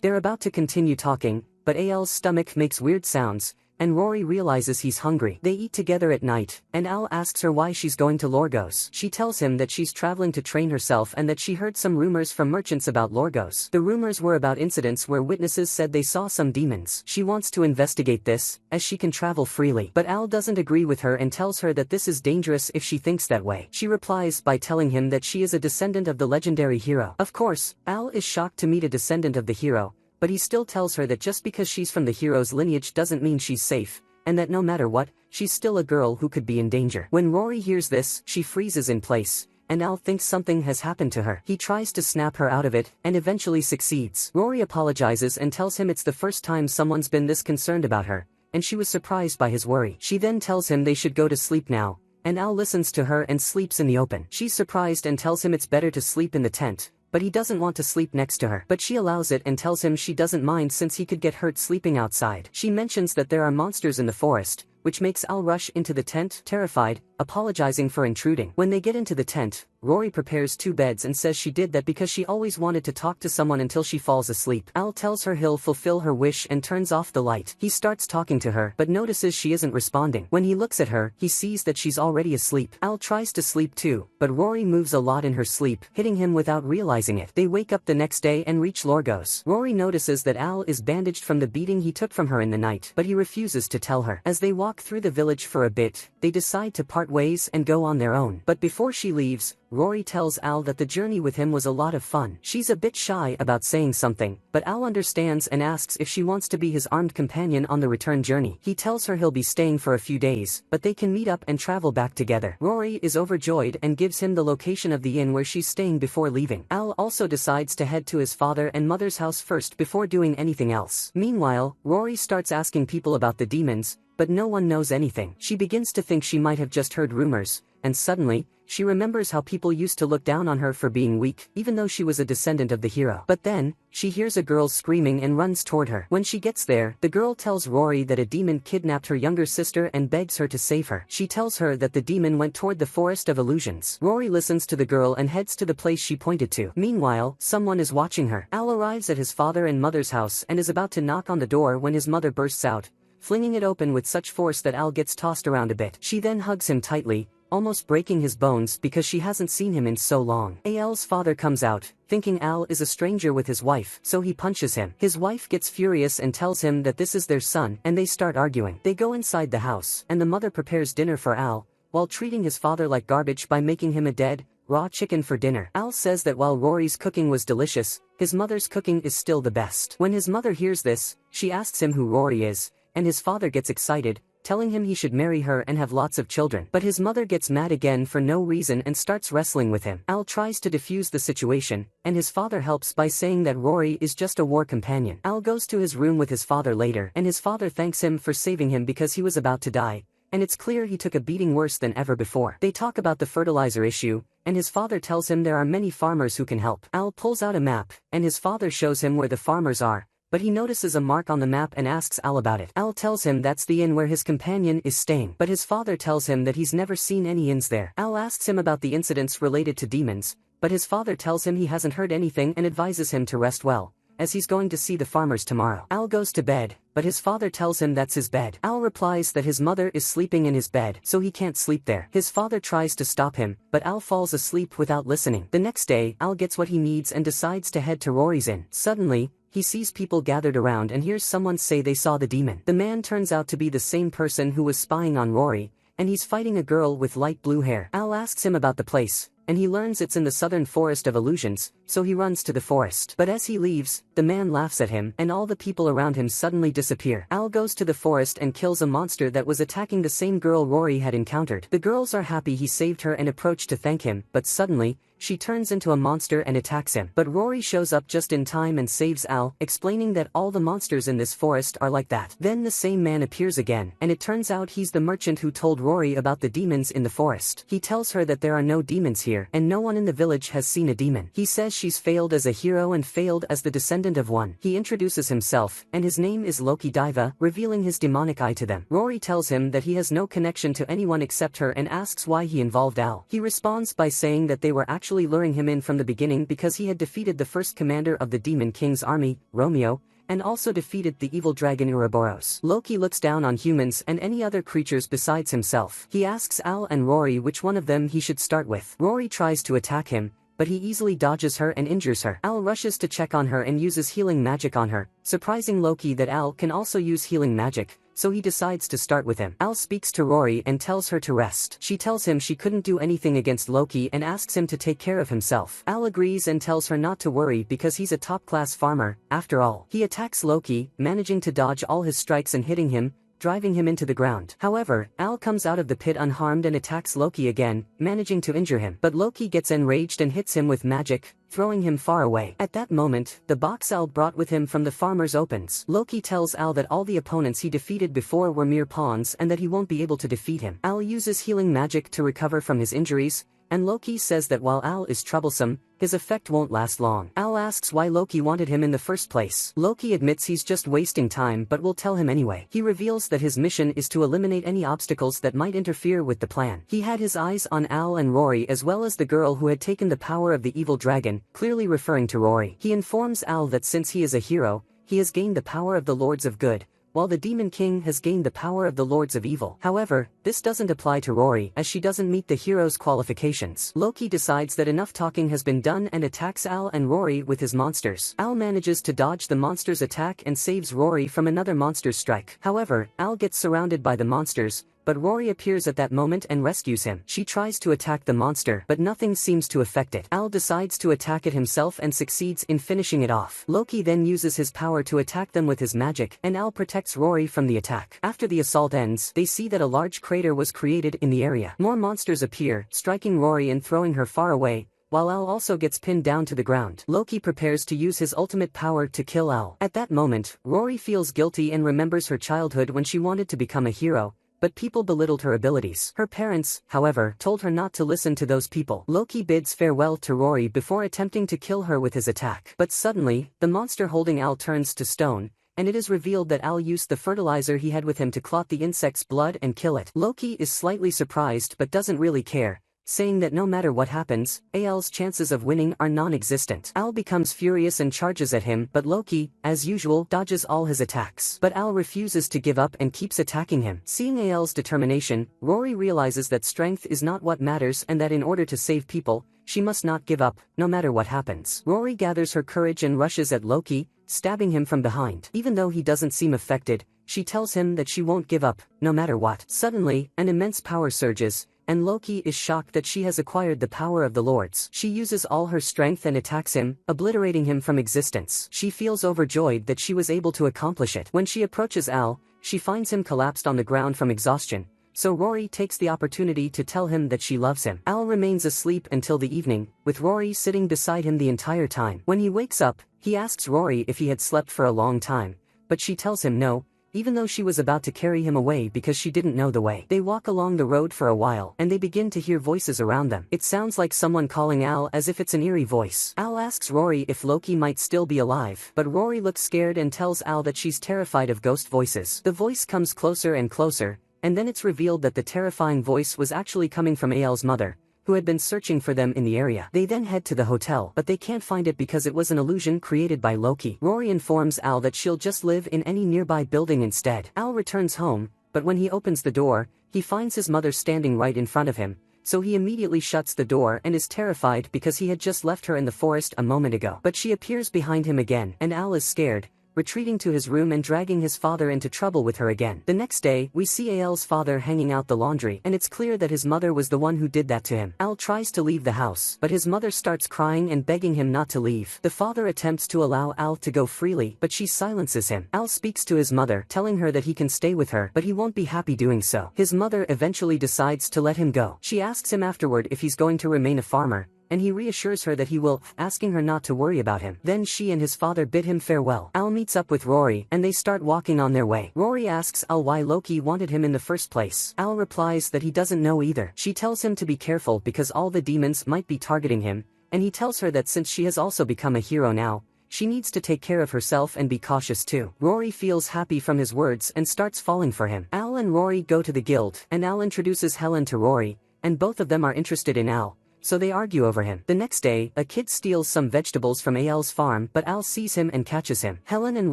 They're about to continue talking, but Al's stomach makes weird sounds, and Rory realizes he's hungry. They eat together at night, and Al asks her why she's going to Lorgos. She tells him that she's traveling to train herself and that she heard some rumors from merchants about Lorgos. The rumors were about incidents where witnesses said they saw some demons. She wants to investigate this, as she can travel freely. But Al doesn't agree with her and tells her that this is dangerous if she thinks that way. She replies by telling him that she is a descendant of the legendary hero. Of course, Al is shocked to meet a descendant of the hero, but he still tells her that just because she's from the hero's lineage doesn't mean she's safe, and that no matter what, she's still a girl who could be in danger. When Rory hears this, she freezes in place, and Al thinks something has happened to her. He tries to snap her out of it, and eventually succeeds. Rory apologizes and tells him it's the first time someone's been this concerned about her, and she was surprised by his worry. She then tells him they should go to sleep now, and Al listens to her and sleeps in the open. She's surprised and tells him it's better to sleep in the tent, but he doesn't want to sleep next to her. But she allows it and tells him she doesn't mind since he could get hurt sleeping outside. She mentions that there are monsters in the forest, which makes Al rush into the tent, terrified, apologizing for intruding. When they get into the tent, Rory prepares 2 beds and says she did that because she always wanted to talk to someone until she falls asleep. Al tells her he'll fulfill her wish and turns off the light. He starts talking to her but notices she isn't responding. When he looks at her, he sees that she's already asleep. Al tries to sleep too, but Rory moves a lot in her sleep, hitting him without realizing it. They wake up the next day and reach Lorgos. Rory notices that Al is bandaged from the beating he took from her in the night, but he refuses to tell her. As they walk through the village for a bit, they decide to part ways and go on their own. But before she leaves, Rory tells Al that the journey with him was a lot of fun. She's a bit shy about saying something, but Al understands and asks if she wants to be his armed companion on the return journey. He tells her he'll be staying for a few days, but they can meet up and travel back together. Rory is overjoyed and gives him the location of the inn where she's staying before leaving. Al also decides to head to his father and mother's house first before doing anything else. Meanwhile, Rory starts asking people about the demons, but no one knows anything. She begins to think she might have just heard rumors, and suddenly, she remembers how people used to look down on her for being weak, even though she was a descendant of the hero. But then, she hears a girl screaming and runs toward her. When she gets there, the girl tells Rory that a demon kidnapped her younger sister and begs her to save her. She tells her that the demon went toward the Forest of Illusions. Rory listens to the girl and heads to the place she pointed to. Meanwhile, someone is watching her. Al arrives at his father and mother's house and is about to knock on the door when his mother bursts out, flinging it open with such force that Al gets tossed around a bit. She then hugs him tightly, almost breaking his bones because she hasn't seen him in so long. Al's father comes out, thinking Al is a stranger with his wife, so he punches him. His wife gets furious and tells him that this is their son, and they start arguing. They go inside the house, and the mother prepares dinner for Al, while treating his father like garbage by making him a dead, raw chicken for dinner. Al says that while Rory's cooking was delicious, his mother's cooking is still the best. When his mother hears this, she asks him who Rory is, and his father gets excited, telling him he should marry her and have lots of children. But his mother gets mad again for no reason and starts wrestling with him. Al tries to defuse the situation, and his father helps by saying that Rory is just a war companion. Al goes to his room with his father later, and his father thanks him for saving him because he was about to die, and it's clear he took a beating worse than ever before. They talk about the fertilizer issue, and his father tells him there are many farmers who can help. Al pulls out a map, and his father shows him where the farmers are, but he notices a mark on the map and asks Al about it. Al tells him that's the inn where his companion is staying, but his father tells him that he's never seen any inns there. Al asks him about the incidents related to demons, but his father tells him he hasn't heard anything and advises him to rest well, as he's going to see the farmers tomorrow. Al goes to bed, but his father tells him that's his bed. Al replies that his mother is sleeping in his bed, so he can't sleep there. His father tries to stop him, but Al falls asleep without listening. The next day, Al gets what he needs and decides to head to Rory's inn. Suddenly, he sees people gathered around and hears someone say they saw the demon. The man turns out to be the same person who was spying on Rory, and he's fighting a girl with light blue hair. Al asks him about the place, and he learns it's in the southern Forest of Illusions, so he runs to the forest. But as he leaves, the man laughs at him and all the people around him suddenly disappear. Al goes to the forest and kills a monster that was attacking the same girl Rory had encountered. The girls are happy he saved her and approach to thank him, but suddenly, she turns into a monster and attacks him. But Rory shows up just in time and saves Al, explaining that all the monsters in this forest are like that. Then the same man appears again, and it turns out he's the merchant who told Rory about the demons in the forest. He tells her that there are no demons here, and no one in the village has seen a demon. He says she's failed as a hero and failed as the descendant of one. He introduces himself, and his name is Loki Diva, revealing his demonic eye to them. Rory tells him that he has no connection to anyone except her and asks why he involved Al. He responds by saying that they were actually luring him in from the beginning because he had defeated the first commander of the Demon King's army, Romeo, and also defeated the evil dragon Ouroboros. Loki looks down on humans and any other creatures besides himself. He asks Al and Rory which one of them he should start with. Rory tries to attack him, but he easily dodges her and injures her. Al rushes to check on her and uses healing magic on her, surprising Loki that Al can also use healing magic, so he decides to start with him. Al speaks to Rory and tells her to rest. She tells him she couldn't do anything against Loki and asks him to take care of himself. Al agrees and tells her not to worry because he's a top-class farmer, after all. He attacks Loki, managing to dodge all his strikes and hitting him, driving him into the ground. However, Al comes out of the pit unharmed and attacks Loki again, managing to injure him. But Loki gets enraged and hits him with magic, throwing him far away. At that moment, the box Al brought with him from the farmers opens. Loki tells Al that all the opponents he defeated before were mere pawns and that he won't be able to defeat him. Al uses healing magic to recover from his injuries, and Loki says that while Al is troublesome, his effect won't last long. Al asks why Loki wanted him in the first place. Loki admits he's just wasting time but will tell him anyway. He reveals that his mission is to eliminate any obstacles that might interfere with the plan. He had his eyes on Al and Rory as well as the girl who had taken the power of the evil dragon, clearly referring to Rory. He informs Al that since he is a hero, he has gained the power of the Lords of Good, while the Demon King has gained the power of the Lords of Evil. However, this doesn't apply to Rory as she doesn't meet the hero's qualifications. Loki decides that enough talking has been done and attacks Al and Rory with his monsters. Al manages to dodge the monster's attack and saves Rory from another monster's strike. However, Al gets surrounded by the monsters, but Rory appears at that moment and rescues him. She tries to attack the monster, but nothing seems to affect it. Al decides to attack it himself and succeeds in finishing it off. Loki then uses his power to attack them with his magic, and Al protects Rory from the attack. After the assault ends, they see that a large crater was created in the area. More monsters appear, striking Rory and throwing her far away, while Al also gets pinned down to the ground. Loki prepares to use his ultimate power to kill Al. At that moment, Rory feels guilty and remembers her childhood when she wanted to become a hero, but people belittled her abilities. Her parents, however, told her not to listen to those people. Loki bids farewell to Rory before attempting to kill her with his attack. But suddenly, the monster holding Al turns to stone, and it is revealed that Al used the fertilizer he had with him to clot the insect's blood and kill it. Loki is slightly surprised but doesn't really care, saying that no matter what happens, Al's chances of winning are non-existent. Al becomes furious and charges at him, but Loki, as usual, dodges all his attacks. But Al refuses to give up and keeps attacking him. Seeing Al's determination, Rory realizes that strength is not what matters and that in order to save people, she must not give up, no matter what happens. Rory gathers her courage and rushes at Loki, stabbing him from behind. Even though he doesn't seem affected, she tells him that she won't give up, no matter what. Suddenly, an immense power surges, and Loki is shocked that she has acquired the power of the Lords. She uses all her strength and attacks him, obliterating him from existence. She feels overjoyed that she was able to accomplish it. When she approaches Al, she finds him collapsed on the ground from exhaustion, so Rory takes the opportunity to tell him that she loves him. Al remains asleep until the evening, with Rory sitting beside him the entire time. When he wakes up, he asks Rory if he had slept for a long time, but she tells him no, even though she was about to carry him away because she didn't know the way. They walk along the road for a while, and they begin to hear voices around them. It sounds like someone calling Al as if it's an eerie voice. Al asks Rory if Loki might still be alive, but Rory looks scared and tells Al that she's terrified of ghost voices. The voice comes closer and closer, and then it's revealed that the terrifying voice was actually coming from Al's mother, who had been searching for them in the area. They then head to the hotel, but they can't find it because it was an illusion created by Loki. Rory informs Al that she'll just live in any nearby building instead. Al returns home, but when he opens the door, he finds his mother standing right in front of him, so he immediately shuts the door and is terrified because he had just left her in the forest a moment ago. But she appears behind him again, and Al is scared, retreating to his room and dragging his father into trouble with her again. The next day, we see Al's father hanging out the laundry, and it's clear that his mother was the one who did that to him. Al tries to leave the house, but his mother starts crying and begging him not to leave. The father attempts to allow Al to go freely, but she silences him. Al speaks to his mother, telling her that he can stay with her, but he won't be happy doing so. His mother eventually decides to let him go. She asks him afterward if he's going to remain a farmer, and he reassures her that he will, asking her not to worry about him. Then she and his father bid him farewell. Al meets up with Rory, and they start walking on their way. Rory asks Al why Loki wanted him in the first place. Al replies that he doesn't know either. She tells him to be careful because all the demons might be targeting him, and he tells her that since she has also become a hero now, she needs to take care of herself and be cautious too. Rory feels happy from his words and starts falling for him. Al and Rory go to the guild, and Al introduces Helen to Rory, and both of them are interested in Al, so they argue over him. The next day, a kid steals some vegetables from Al's farm, but Al sees him and catches him. Helen and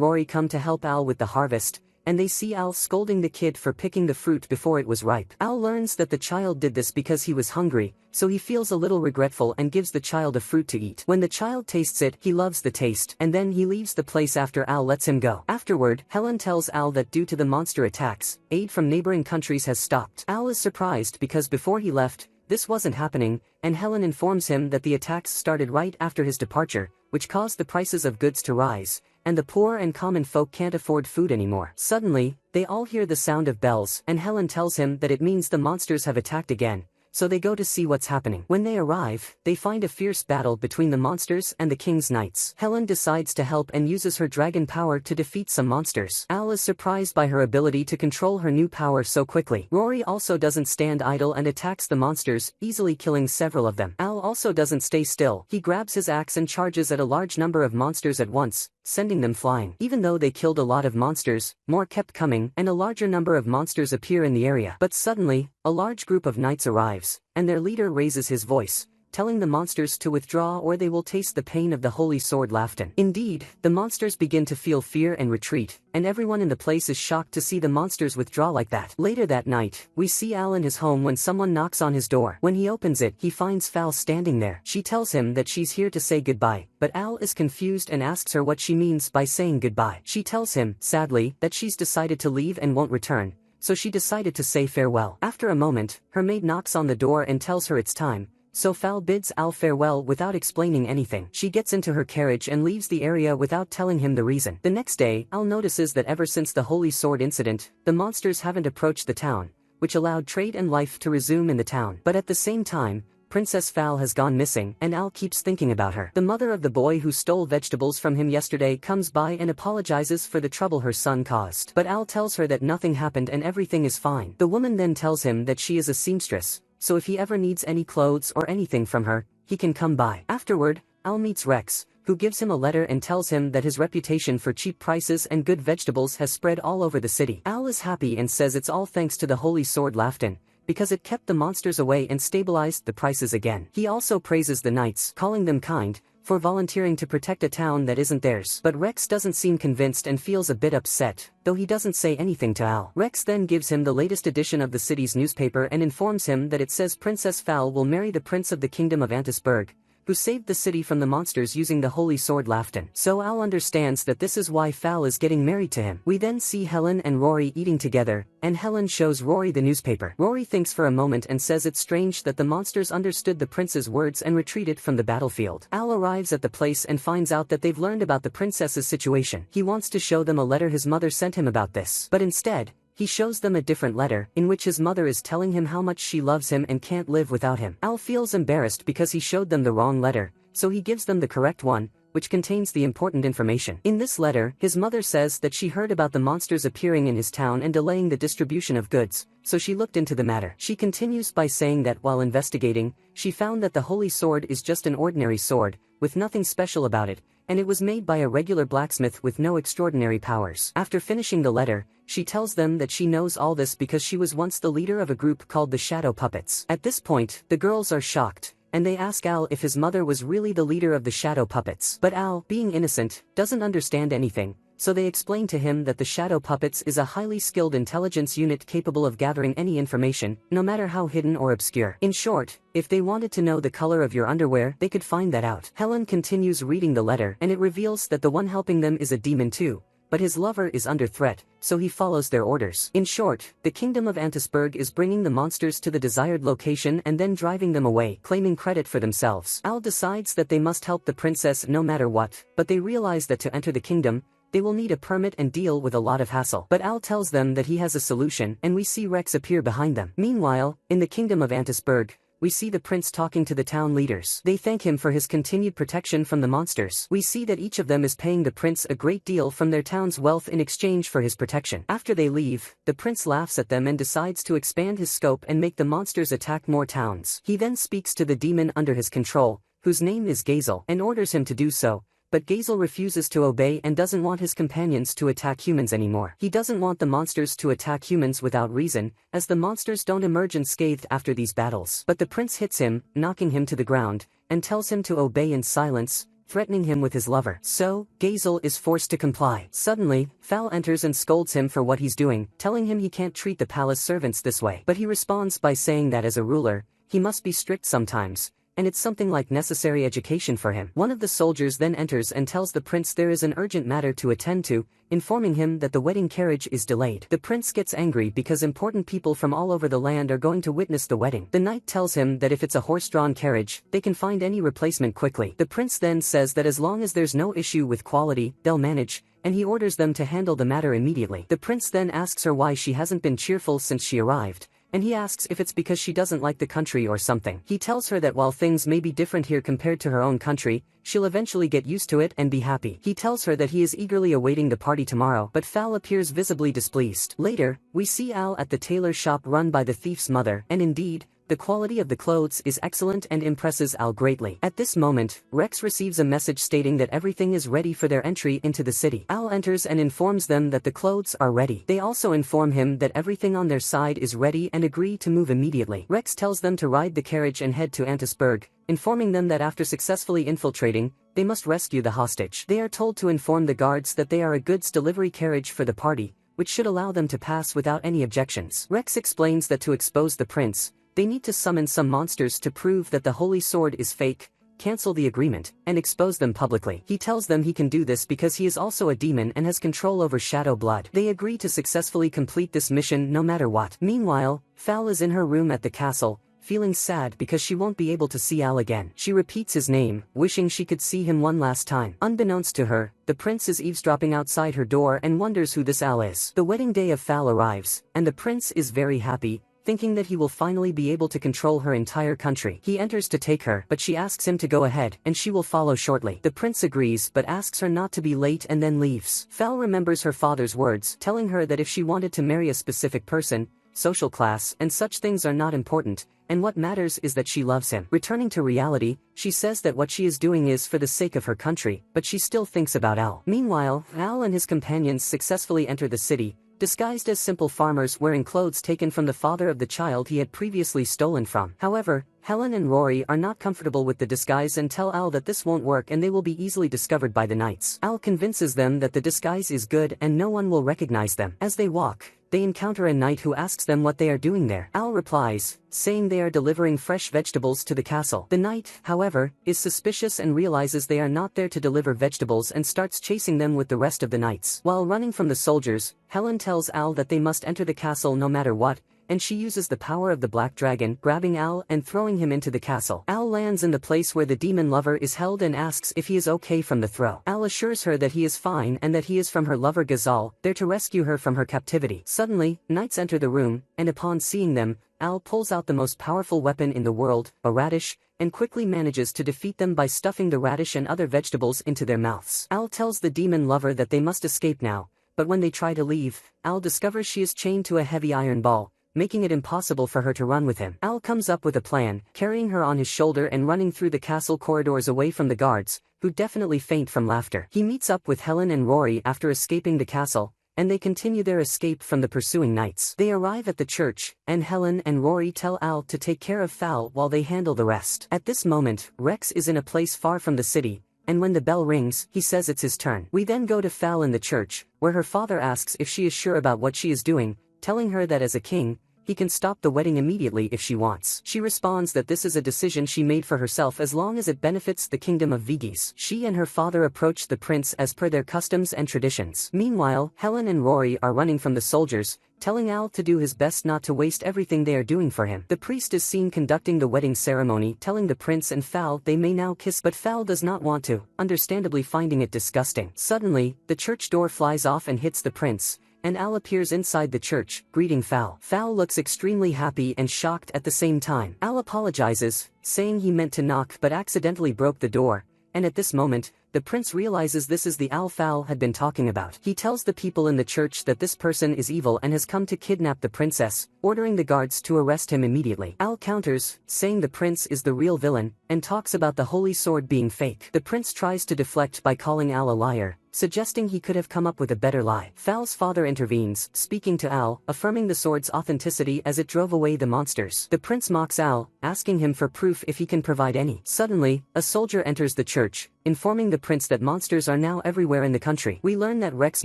Rory come to help Al with the harvest, and they see Al scolding the kid for picking the fruit before it was ripe. Al learns that the child did this because he was hungry, so he feels a little regretful and gives the child a fruit to eat. When the child tastes it, he loves the taste, and then he leaves the place after Al lets him go. Afterward, Helen tells Al that due to the monster attacks, aid from neighboring countries has stopped. Al is surprised because before he left, this wasn't happening, and Helen informs him that the attacks started right after his departure, which caused the prices of goods to rise, and the poor and common folk can't afford food anymore. Suddenly, they all hear the sound of bells, and Helen tells him that it means the monsters have attacked again, so they go to see what's happening. When they arrive, they find a fierce battle between the monsters and the king's knights. Helen decides to help and uses her dragon power to defeat some monsters. Al is surprised by her ability to control her new power so quickly. Rory also doesn't stand idle and attacks the monsters, easily killing several of them. Al also doesn't stay still. He grabs his axe and charges at a large number of monsters at once, sending them flying. Even though they killed a lot of monsters, more kept coming, and a larger number of monsters appear in the area. But suddenly, a large group of knights arrives, and their leader raises his voice, telling the monsters to withdraw or they will taste the pain of the holy sword Lafton. Indeed, the monsters begin to feel fear and retreat, and everyone in the place is shocked to see the monsters withdraw like that. Later that night, we see Al in his home when someone knocks on his door. When he opens it, he finds Fal standing there. She tells him that she's here to say goodbye, but Al is confused and asks her what she means by saying goodbye. She tells him, sadly, that she's decided to leave and won't return, so she decided to say farewell. After a moment, her maid knocks on the door and tells her it's time, so Fal bids Al farewell without explaining anything. She gets into her carriage and leaves the area without telling him the reason. The next day, Al notices that ever since the Holy Sword incident, the monsters haven't approached the town, which allowed trade and life to resume in the town. But at the same time, Princess Fal has gone missing, and Al keeps thinking about her. The mother of the boy who stole vegetables from him yesterday comes by and apologizes for the trouble her son caused. But Al tells her that nothing happened and everything is fine. The woman then tells him that she is a seamstress, so if he ever needs any clothes or anything from her, he can come by. Afterward, Al meets Rex, who gives him a letter and tells him that his reputation for cheap prices and good vegetables has spread all over the city. Al is happy and says it's all thanks to the holy sword Lafton, because it kept the monsters away and stabilized the prices again. He also praises the knights, calling them kind, for volunteering to protect a town that isn't theirs. But Rex doesn't seem convinced and feels a bit upset, though he doesn't say anything to Al. Rex then gives him the latest edition of the city's newspaper and informs him that it says Princess Fal will marry the prince of the kingdom of Antisburg, who saved the city from the monsters using the holy sword Lafton. So Al understands that this is why Fal is getting married to him. We then see Helen and Rory eating together, and Helen shows Rory the newspaper. Rory thinks for a moment and says it's strange that the monsters understood the prince's words and retreated from the battlefield. Al arrives at the place and finds out that they've learned about the princess's situation. He wants to show them a letter his mother sent him about this, but instead, he shows them a different letter, in which his mother is telling him how much she loves him and can't live without him. Al feels embarrassed because he showed them the wrong letter, so he gives them the correct one, which contains the important information. In this letter, his mother says that she heard about the monsters appearing in his town and delaying the distribution of goods, so she looked into the matter. She continues by saying that while investigating, she found that the holy sword is just an ordinary sword, with nothing special about it, and it was made by a regular blacksmith with no extraordinary powers. After finishing the letter, she tells them that she knows all this because she was once the leader of a group called the Shadow Puppets. At this point, the girls are shocked, and they ask Al if his mother was really the leader of the Shadow Puppets. But Al, being innocent, doesn't understand anything, so they explain to him that the Shadow Puppets is a highly skilled intelligence unit capable of gathering any information, no matter how hidden or obscure. In short, if they wanted to know the color of your underwear, they could find that out. Helen continues reading the letter, and it reveals that the one helping them is a demon too, but his lover is under threat, so he follows their orders. In short, the kingdom of Antisburg is bringing the monsters to the desired location and then driving them away, claiming credit for themselves. Al decides that they must help the princess no matter what, but they realize that to enter the kingdom, they will need a permit and deal with a lot of hassle. But Al tells them that he has a solution, and we see Rex appear behind them. Meanwhile, in the kingdom of Antisburg, we see the prince talking to the town leaders. They thank him for his continued protection from the monsters. We see that each of them is paying the prince a great deal from their town's wealth in exchange for his protection. After they leave, the prince laughs at them and decides to expand his scope and make the monsters attack more towns. He then speaks to the demon under his control, whose name is Gazel, and orders him to do so. But Gazel refuses to obey and doesn't want his companions to attack humans anymore. He doesn't want the monsters to attack humans without reason, as the monsters don't emerge unscathed after these battles. But the prince hits him, knocking him to the ground, and tells him to obey in silence, threatening him with his lover. So, Gazel is forced to comply. Suddenly, Fal enters and scolds him for what he's doing, telling him he can't treat the palace servants this way. But he responds by saying that as a ruler, he must be strict sometimes, and it's something like necessary education for him. One of the soldiers then enters and tells the prince there is an urgent matter to attend to, informing him that the wedding carriage is delayed. The prince gets angry because important people from all over the land are going to witness the wedding. The knight tells him that if it's a horse-drawn carriage, they can find any replacement quickly. The prince then says that as long as there's no issue with quality, they'll manage, and he orders them to handle the matter immediately. The prince then asks her why she hasn't been cheerful since she arrived, and he asks if it's because she doesn't like the country or something. He tells her that while things may be different here compared to her own country, she'll eventually get used to it and be happy. He tells her that he is eagerly awaiting the party tomorrow, but Fal appears visibly displeased. Later, we see Al at the tailor shop run by the thief's mother, and indeed, the quality of the clothes is excellent and impresses Al greatly. At this moment, Rex receives a message stating that everything is ready for their entry into the city. Al enters and informs them that the clothes are ready. They also inform him that everything on their side is ready and agree to move immediately. Rex tells them to ride the carriage and head to Antisburg, informing them that after successfully infiltrating, they must rescue the hostage. They are told to inform the guards that they are a goods delivery carriage for the party, which should allow them to pass without any objections. Rex explains that to expose the prince, they need to summon some monsters to prove that the holy sword is fake, cancel the agreement, and expose them publicly. He tells them he can do this because he is also a demon and has control over shadow blood. They agree to successfully complete this mission no matter what. Meanwhile, Fal is in her room at the castle, feeling sad because she won't be able to see Al again. She repeats his name, wishing she could see him one last time. Unbeknownst to her, the prince is eavesdropping outside her door and wonders who this Al is. The wedding day of Fal arrives, and the prince is very happy, thinking that he will finally be able to control her entire country. He enters to take her, but she asks him to go ahead, and she will follow shortly. The prince agrees but asks her not to be late and then leaves. Fal remembers her father's words, telling her that if she wanted to marry a specific person, social class and such things are not important, and what matters is that she loves him. Returning to reality, she says that what she is doing is for the sake of her country, but she still thinks about Al. Meanwhile, Al and his companions successfully enter the city, disguised as simple farmers wearing clothes taken from the father of the child he had previously stolen from. However, Helen and Rory are not comfortable with the disguise and tell Al that this won't work and they will be easily discovered by the knights. Al convinces them that the disguise is good and no one will recognize them. As they walk, they encounter a knight who asks them what they are doing there. Al replies, saying they are delivering fresh vegetables to the castle. The knight, however, is suspicious and realizes they are not there to deliver vegetables and starts chasing them with the rest of the knights. While running from the soldiers, Helen tells Al that they must enter the castle no matter what, and she uses the power of the black dragon, grabbing Al and throwing him into the castle. Al lands in the place where the demon lover is held and asks if he is okay from the throw. Al assures her that he is fine and that he is from her lover Ghazal, there to rescue her from her captivity. Suddenly, knights enter the room, and upon seeing them, Al pulls out the most powerful weapon in the world, a radish, and quickly manages to defeat them by stuffing the radish and other vegetables into their mouths. Al tells the demon lover that they must escape now, but when they try to leave, Al discovers she is chained to a heavy iron ball, making it impossible for her to run with him. Al comes up with a plan, carrying her on his shoulder and running through the castle corridors away from the guards, who definitely faint from laughter. He meets up with Helen and Rory after escaping the castle, and they continue their escape from the pursuing knights. They arrive at the church, and Helen and Rory tell Al to take care of Fal while they handle the rest. At this moment, Rex is in a place far from the city, and when the bell rings, he says it's his turn. We then go to Fal in the church, where her father asks if she is sure about what she is doing, telling her that as a king, he can stop the wedding immediately if she wants. She responds that this is a decision she made for herself as long as it benefits the kingdom of Vigis. She and her father approach the prince as per their customs and traditions. Meanwhile, Helen and Rory are running from the soldiers, telling Al to do his best not to waste everything they are doing for him. The priest is seen conducting the wedding ceremony, telling the prince and Fal they may now kiss, but Fal does not want to, understandably finding it disgusting. Suddenly, the church door flies off and hits the prince, and Al appears inside the church, greeting Fal. Fal looks extremely happy and shocked at the same time. Al apologizes, saying he meant to knock but accidentally broke the door, and at this moment, the prince realizes this is the Al Fal had been talking about. He tells the people in the church that this person is evil and has come to kidnap the princess, ordering the guards to arrest him immediately. Al counters, saying the prince is the real villain, and talks about the holy sword being fake. The prince tries to deflect by calling Al a liar, suggesting he could have come up with a better lie. Fal's father intervenes, speaking to Al, affirming the sword's authenticity as it drove away the monsters. The prince mocks Al, asking him for proof if he can provide any. Suddenly, a soldier enters the church, informing the prince that monsters are now everywhere in the country. We learn that Rex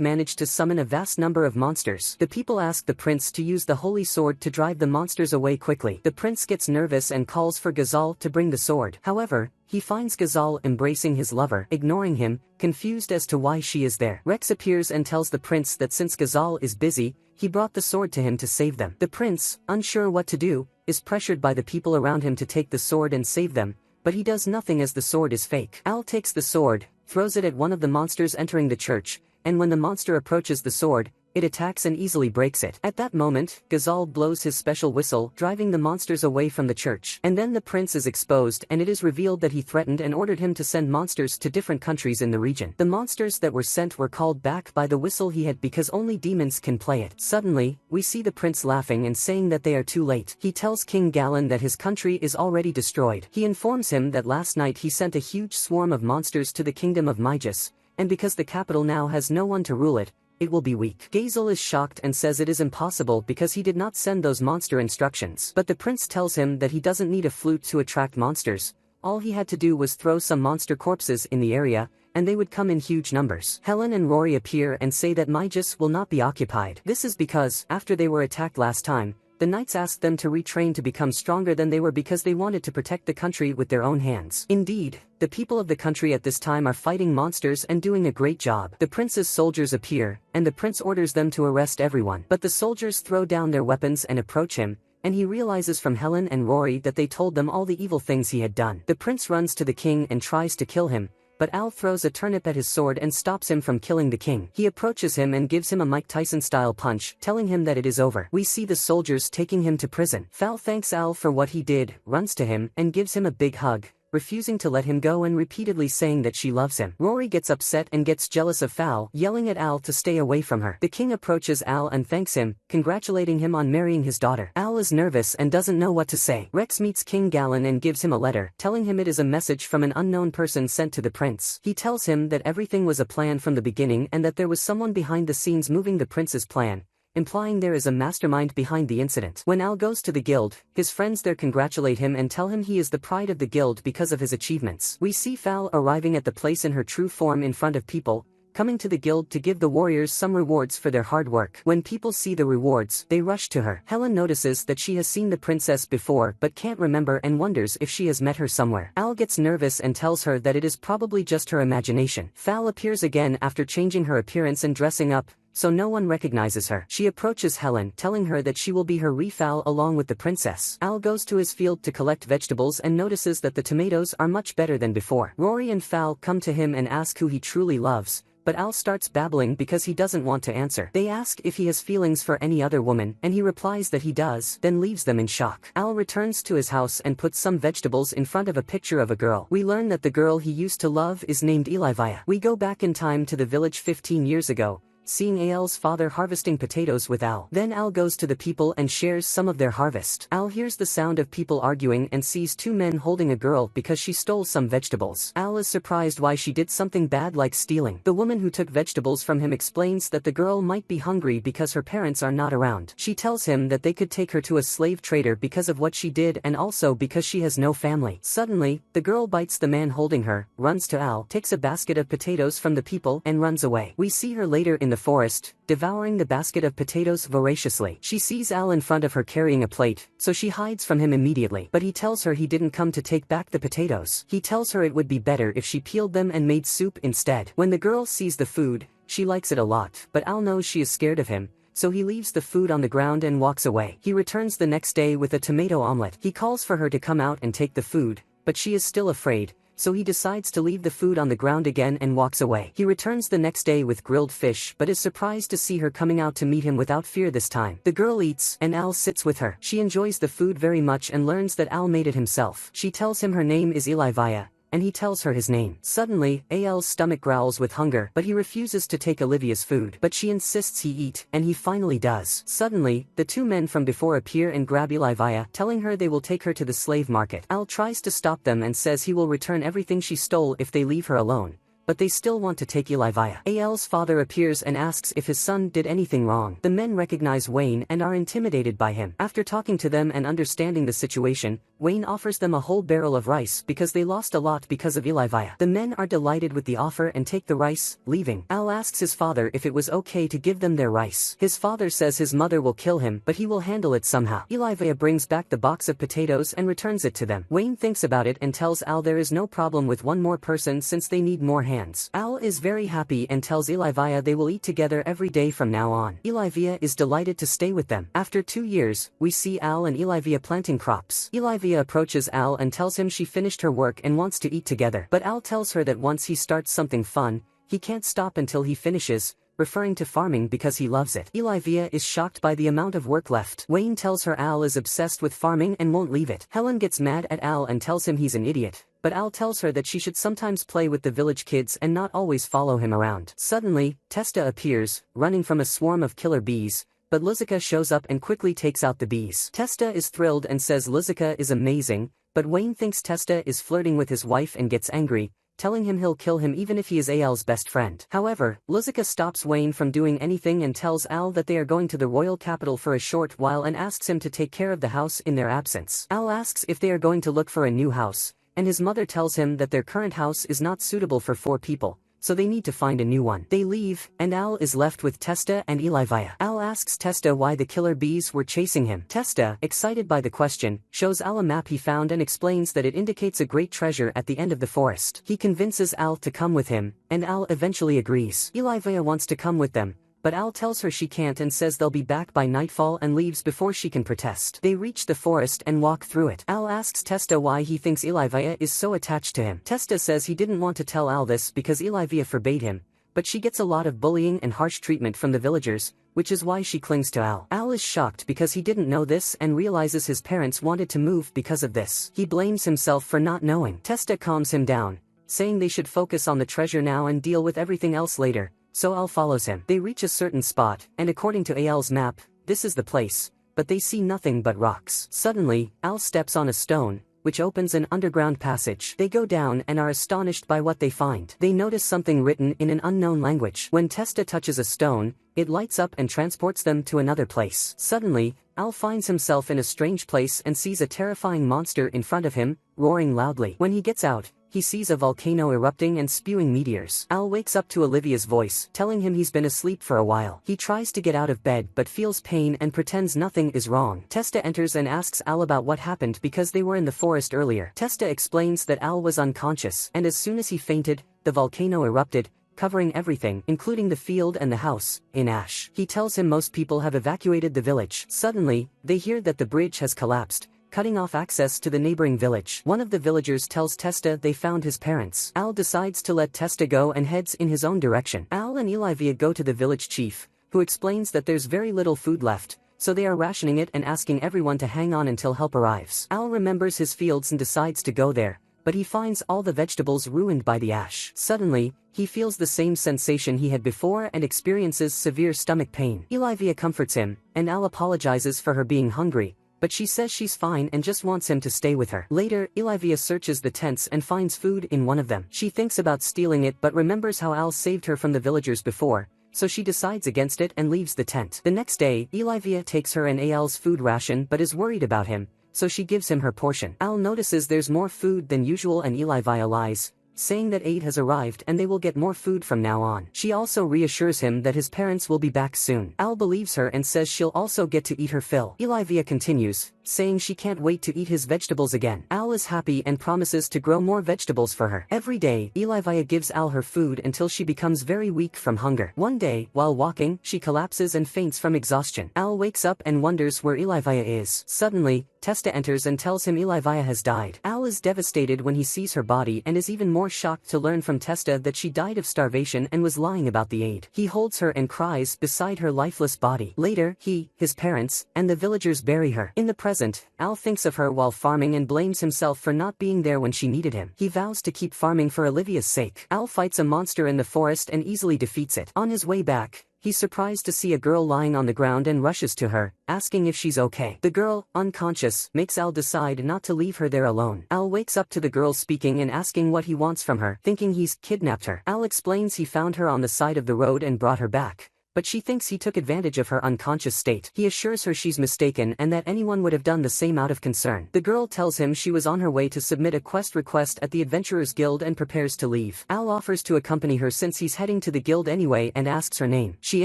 managed to summon a vast number of monsters. The people ask the prince to use the holy sword to drive the monsters away quickly. The prince gets nervous and calls for Ghazal to bring the sword. However, he finds Ghazal embracing his lover, ignoring him, confused as to why she is there. Rex appears and tells the prince that since Ghazal is busy, he brought the sword to him to save them. The prince, unsure what to do, is pressured by the people around him to take the sword and save them, but he does nothing as the sword is fake. Al takes the sword, throws it at one of the monsters entering the church, and when the monster approaches the sword, it attacks and easily breaks it. At that moment, Ghazal blows his special whistle, driving the monsters away from the church. And then the prince is exposed and it is revealed that he threatened and ordered him to send monsters to different countries in the region. The monsters that were sent were called back by the whistle he had because only demons can play it. Suddenly, we see the prince laughing and saying that they are too late. He tells King Galen that his country is already destroyed. He informs him that last night he sent a huge swarm of monsters to the kingdom of Migas, and because the capital now has no one to rule it, it will be weak. Ghazal is shocked and says it is impossible because he did not send those monster instructions. But the prince tells him that he doesn't need a flute to attract monsters. All he had to do was throw some monster corpses in the area, and they would come in huge numbers. Helen and Rory appear and say that Migas will not be occupied. This is because, after they were attacked last time, the knights asked them to retrain to become stronger than they were because they wanted to protect the country with their own hands. Indeed, the people of the country at this time are fighting monsters and doing a great job. The prince's soldiers appear, and the prince orders them to arrest everyone. But the soldiers throw down their weapons and approach him, and he realizes from Helen and Rory that they told them all the evil things he had done. The prince runs to the king and tries to kill him, but Al throws a turnip at his sword and stops him from killing the king. He approaches him and gives him a Mike Tyson-style punch, telling him that it is over. We see the soldiers taking him to prison. Fal thanks Al for what he did, runs to him, and gives him a big hug, refusing to let him go and repeatedly saying that she loves him. Rory gets upset and gets jealous of Fal, yelling at Al to stay away from her. The king approaches Al and thanks him, congratulating him on marrying his daughter. Al is nervous and doesn't know what to say. Rex meets King Galen and gives him a letter, telling him it is a message from an unknown person sent to the prince. He tells him that everything was a plan from the beginning and that there was someone behind the scenes moving the prince's plan, implying there is a mastermind behind the incident. When Al goes to the guild, his friends there congratulate him and tell him he is the pride of the guild because of his achievements. We see Fal arriving at the place in her true form in front of people, coming to the guild to give the warriors some rewards for their hard work. When people see the rewards, they rush to her. Helen notices that she has seen the princess before but can't remember and wonders if she has met her somewhere. Al gets nervous and tells her that it is probably just her imagination. Fal appears again after changing her appearance and dressing up, so no one recognizes her. She approaches Helen, telling her that she will be her Fal along with the princess. Al goes to his field to collect vegetables and notices that the tomatoes are much better than before. Rory and Fal come to him and ask who he truly loves, but Al starts babbling because he doesn't want to answer. They ask if he has feelings for any other woman, and he replies that he does, then leaves them in shock. Al returns to his house and puts some vegetables in front of a picture of a girl. We learn that the girl he used to love is named Elivia. We go back in time to the village 15 years ago, seeing Al's father harvesting potatoes with Al. Then Al goes to the people and shares some of their harvest. Al hears the sound of people arguing and sees two men holding a girl because she stole some vegetables. Al is surprised why she did something bad like stealing. The woman who took vegetables from him explains that the girl might be hungry because her parents are not around. She tells him that they could take her to a slave trader because of what she did and also because she has no family. Suddenly, the girl bites the man holding her, runs to Al, takes a basket of potatoes from the people and runs away. We see her later in the forest, devouring the basket of potatoes voraciously. She sees Al in front of her carrying a plate, so she hides from him immediately. But he tells her he didn't come to take back the potatoes. He tells her it would be better if she peeled them and made soup instead. When the girl sees the food, she likes it a lot, but Al knows she is scared of him, so he leaves the food on the ground and walks away. He returns the next day with a tomato omelette. He calls for her to come out and take the food, but she is still afraid, so he decides to leave the food on the ground again and walks away. He returns the next day with grilled fish but is surprised to see her coming out to meet him without fear this time. The girl eats, and Al sits with her. She enjoys the food very much and learns that Al made it himself. She tells him her name is Olivia, and he tells her his name. Suddenly, Al's stomach growls with hunger, but he refuses to take Olivia's food. But she insists he eat, and he finally does. Suddenly, the two men from before appear and grab Olivia, telling her they will take her to the slave market. Al tries to stop them and says he will return everything she stole if they leave her alone, but they still want to take Olivia. Al's father appears and asks if his son did anything wrong. The men recognize Wayne and are intimidated by him. After talking to them and understanding the situation, Wayne offers them a whole barrel of rice because they lost a lot because of Olivia. The men are delighted with the offer and take the rice, leaving. Al asks his father if it was okay to give them their rice. His father says his mother will kill him, but he will handle it somehow. Olivia brings back the box of potatoes and returns it to them. Wayne thinks about it and tells Al there is no problem with one more person since they need more hands. Al is very happy and tells Olivia they will eat together every day from now on. Olivia is delighted to stay with them. After 2 years, we see Al and Olivia planting crops. Olivia approaches Al and tells him she finished her work and wants to eat together. But Al tells her that once he starts something fun, he can't stop until he finishes, referring to farming because he loves it. Olivia is shocked by the amount of work left. Wayne tells her Al is obsessed with farming and won't leave it. Helen gets mad at Al and tells him he's an idiot, but Al tells her that she should sometimes play with the village kids and not always follow him around. Suddenly, Testa appears, running from a swarm of killer bees, but Lizica shows up and quickly takes out the bees. Testa is thrilled and says Lizica is amazing, but Wayne thinks Testa is flirting with his wife and gets angry, telling him he'll kill him even if he is Al's best friend. However, Lizica stops Wayne from doing anything and tells Al that they are going to the royal capital for a short while and asks him to take care of the house in their absence. Al asks if they are going to look for a new house, and his mother tells him that their current house is not suitable for 4 people, so they need to find a new one. They leave, and Al is left with Testa and Olivia. Al asks Testa why the killer bees were chasing him. Testa, excited by the question, shows Al a map he found and explains that it indicates a great treasure at the end of the forest. He convinces Al to come with him, and Al eventually agrees. Olivia wants to come with them, but Al tells her she can't and says they'll be back by nightfall and leaves before she can protest. They reach the forest and walk through it. Al asks Testa why he thinks Olivia is so attached to him. Testa says he didn't want to tell Al this because Olivia forbade him, but she gets a lot of bullying and harsh treatment from the villagers, which is why she clings to Al. Al is shocked because he didn't know this and realizes his parents wanted to move because of this. He blames himself for not knowing. Testa calms him down, saying they should focus on the treasure now and deal with everything else later. So Al follows him. They reach a certain spot, and according to Al's map, this is the place, but they see nothing but rocks. Suddenly, Al steps on a stone, which opens an underground passage. They go down and are astonished by what they find. They notice something written in an unknown language. When Testa touches a stone, it lights up and transports them to another place. Suddenly, Al finds himself in a strange place and sees a terrifying monster in front of him, roaring loudly. When he gets out, he sees a volcano erupting and spewing meteors. Al wakes up to Olivia's voice, telling him he's been asleep for a while. He tries to get out of bed but feels pain and pretends nothing is wrong. Testa enters and asks Al about what happened because they were in the forest earlier. Testa explains that Al was unconscious, and as soon as he fainted, the volcano erupted, covering everything, including the field and the house, in ash. He tells him most people have evacuated the village. Suddenly, they hear that the bridge has collapsed, cutting off access to the neighboring village. One of the villagers tells Testa they found his parents. Al decides to let Testa go and heads in his own direction. Al and Olivia go to the village chief, who explains that there's very little food left, so they are rationing it and asking everyone to hang on until help arrives. Al remembers his fields and decides to go there, but he finds all the vegetables ruined by the ash. Suddenly, he feels the same sensation he had before and experiences severe stomach pain. Olivia comforts him, and Al apologizes for her being hungry, but she says she's fine and just wants him to stay with her. Later, Olivia searches the tents and finds food in one of them. She thinks about stealing it but remembers how Al saved her from the villagers before, so she decides against it and leaves the tent. The next day, Olivia takes her and Al's food ration but is worried about him, so she gives him her portion. Al notices there's more food than usual and Olivia lies, saying that aid has arrived and they will get more food from now on. She also reassures him that his parents will be back soon. Al believes her and says she'll also get to eat her fill. Olivia continues, saying she can't wait to eat his vegetables again. Al is happy and promises to grow more vegetables for her. Every day, Olivia gives Al her food until she becomes very weak from hunger. One day, while walking, she collapses and faints from exhaustion. Al wakes up and wonders where Olivia is. Suddenly, Testa enters and tells him Olivia has died. Al is devastated when he sees her body and is even more shocked to learn from Testa that she died of starvation and was lying about the aid. He holds her and cries beside her lifeless body. Later, he, his parents, and the villagers bury her. In the present, Al thinks of her while farming and blames himself for not being there when she needed him. He vows to keep farming for Olivia's sake. Al fights a monster in the forest and easily defeats it. On his way back, he's surprised to see a girl lying on the ground and rushes to her, asking if she's okay. The girl, unconscious, makes Al decide not to leave her there alone. Al wakes up to the girl speaking and asking what he wants from her, thinking he's kidnapped her. Al explains he found her on the side of the road and brought her back, but she thinks he took advantage of her unconscious state. He assures her she's mistaken and that anyone would have done the same out of concern. The girl tells him she was on her way to submit a quest request at the Adventurers Guild and prepares to leave. Al offers to accompany her since he's heading to the guild anyway and asks her name. She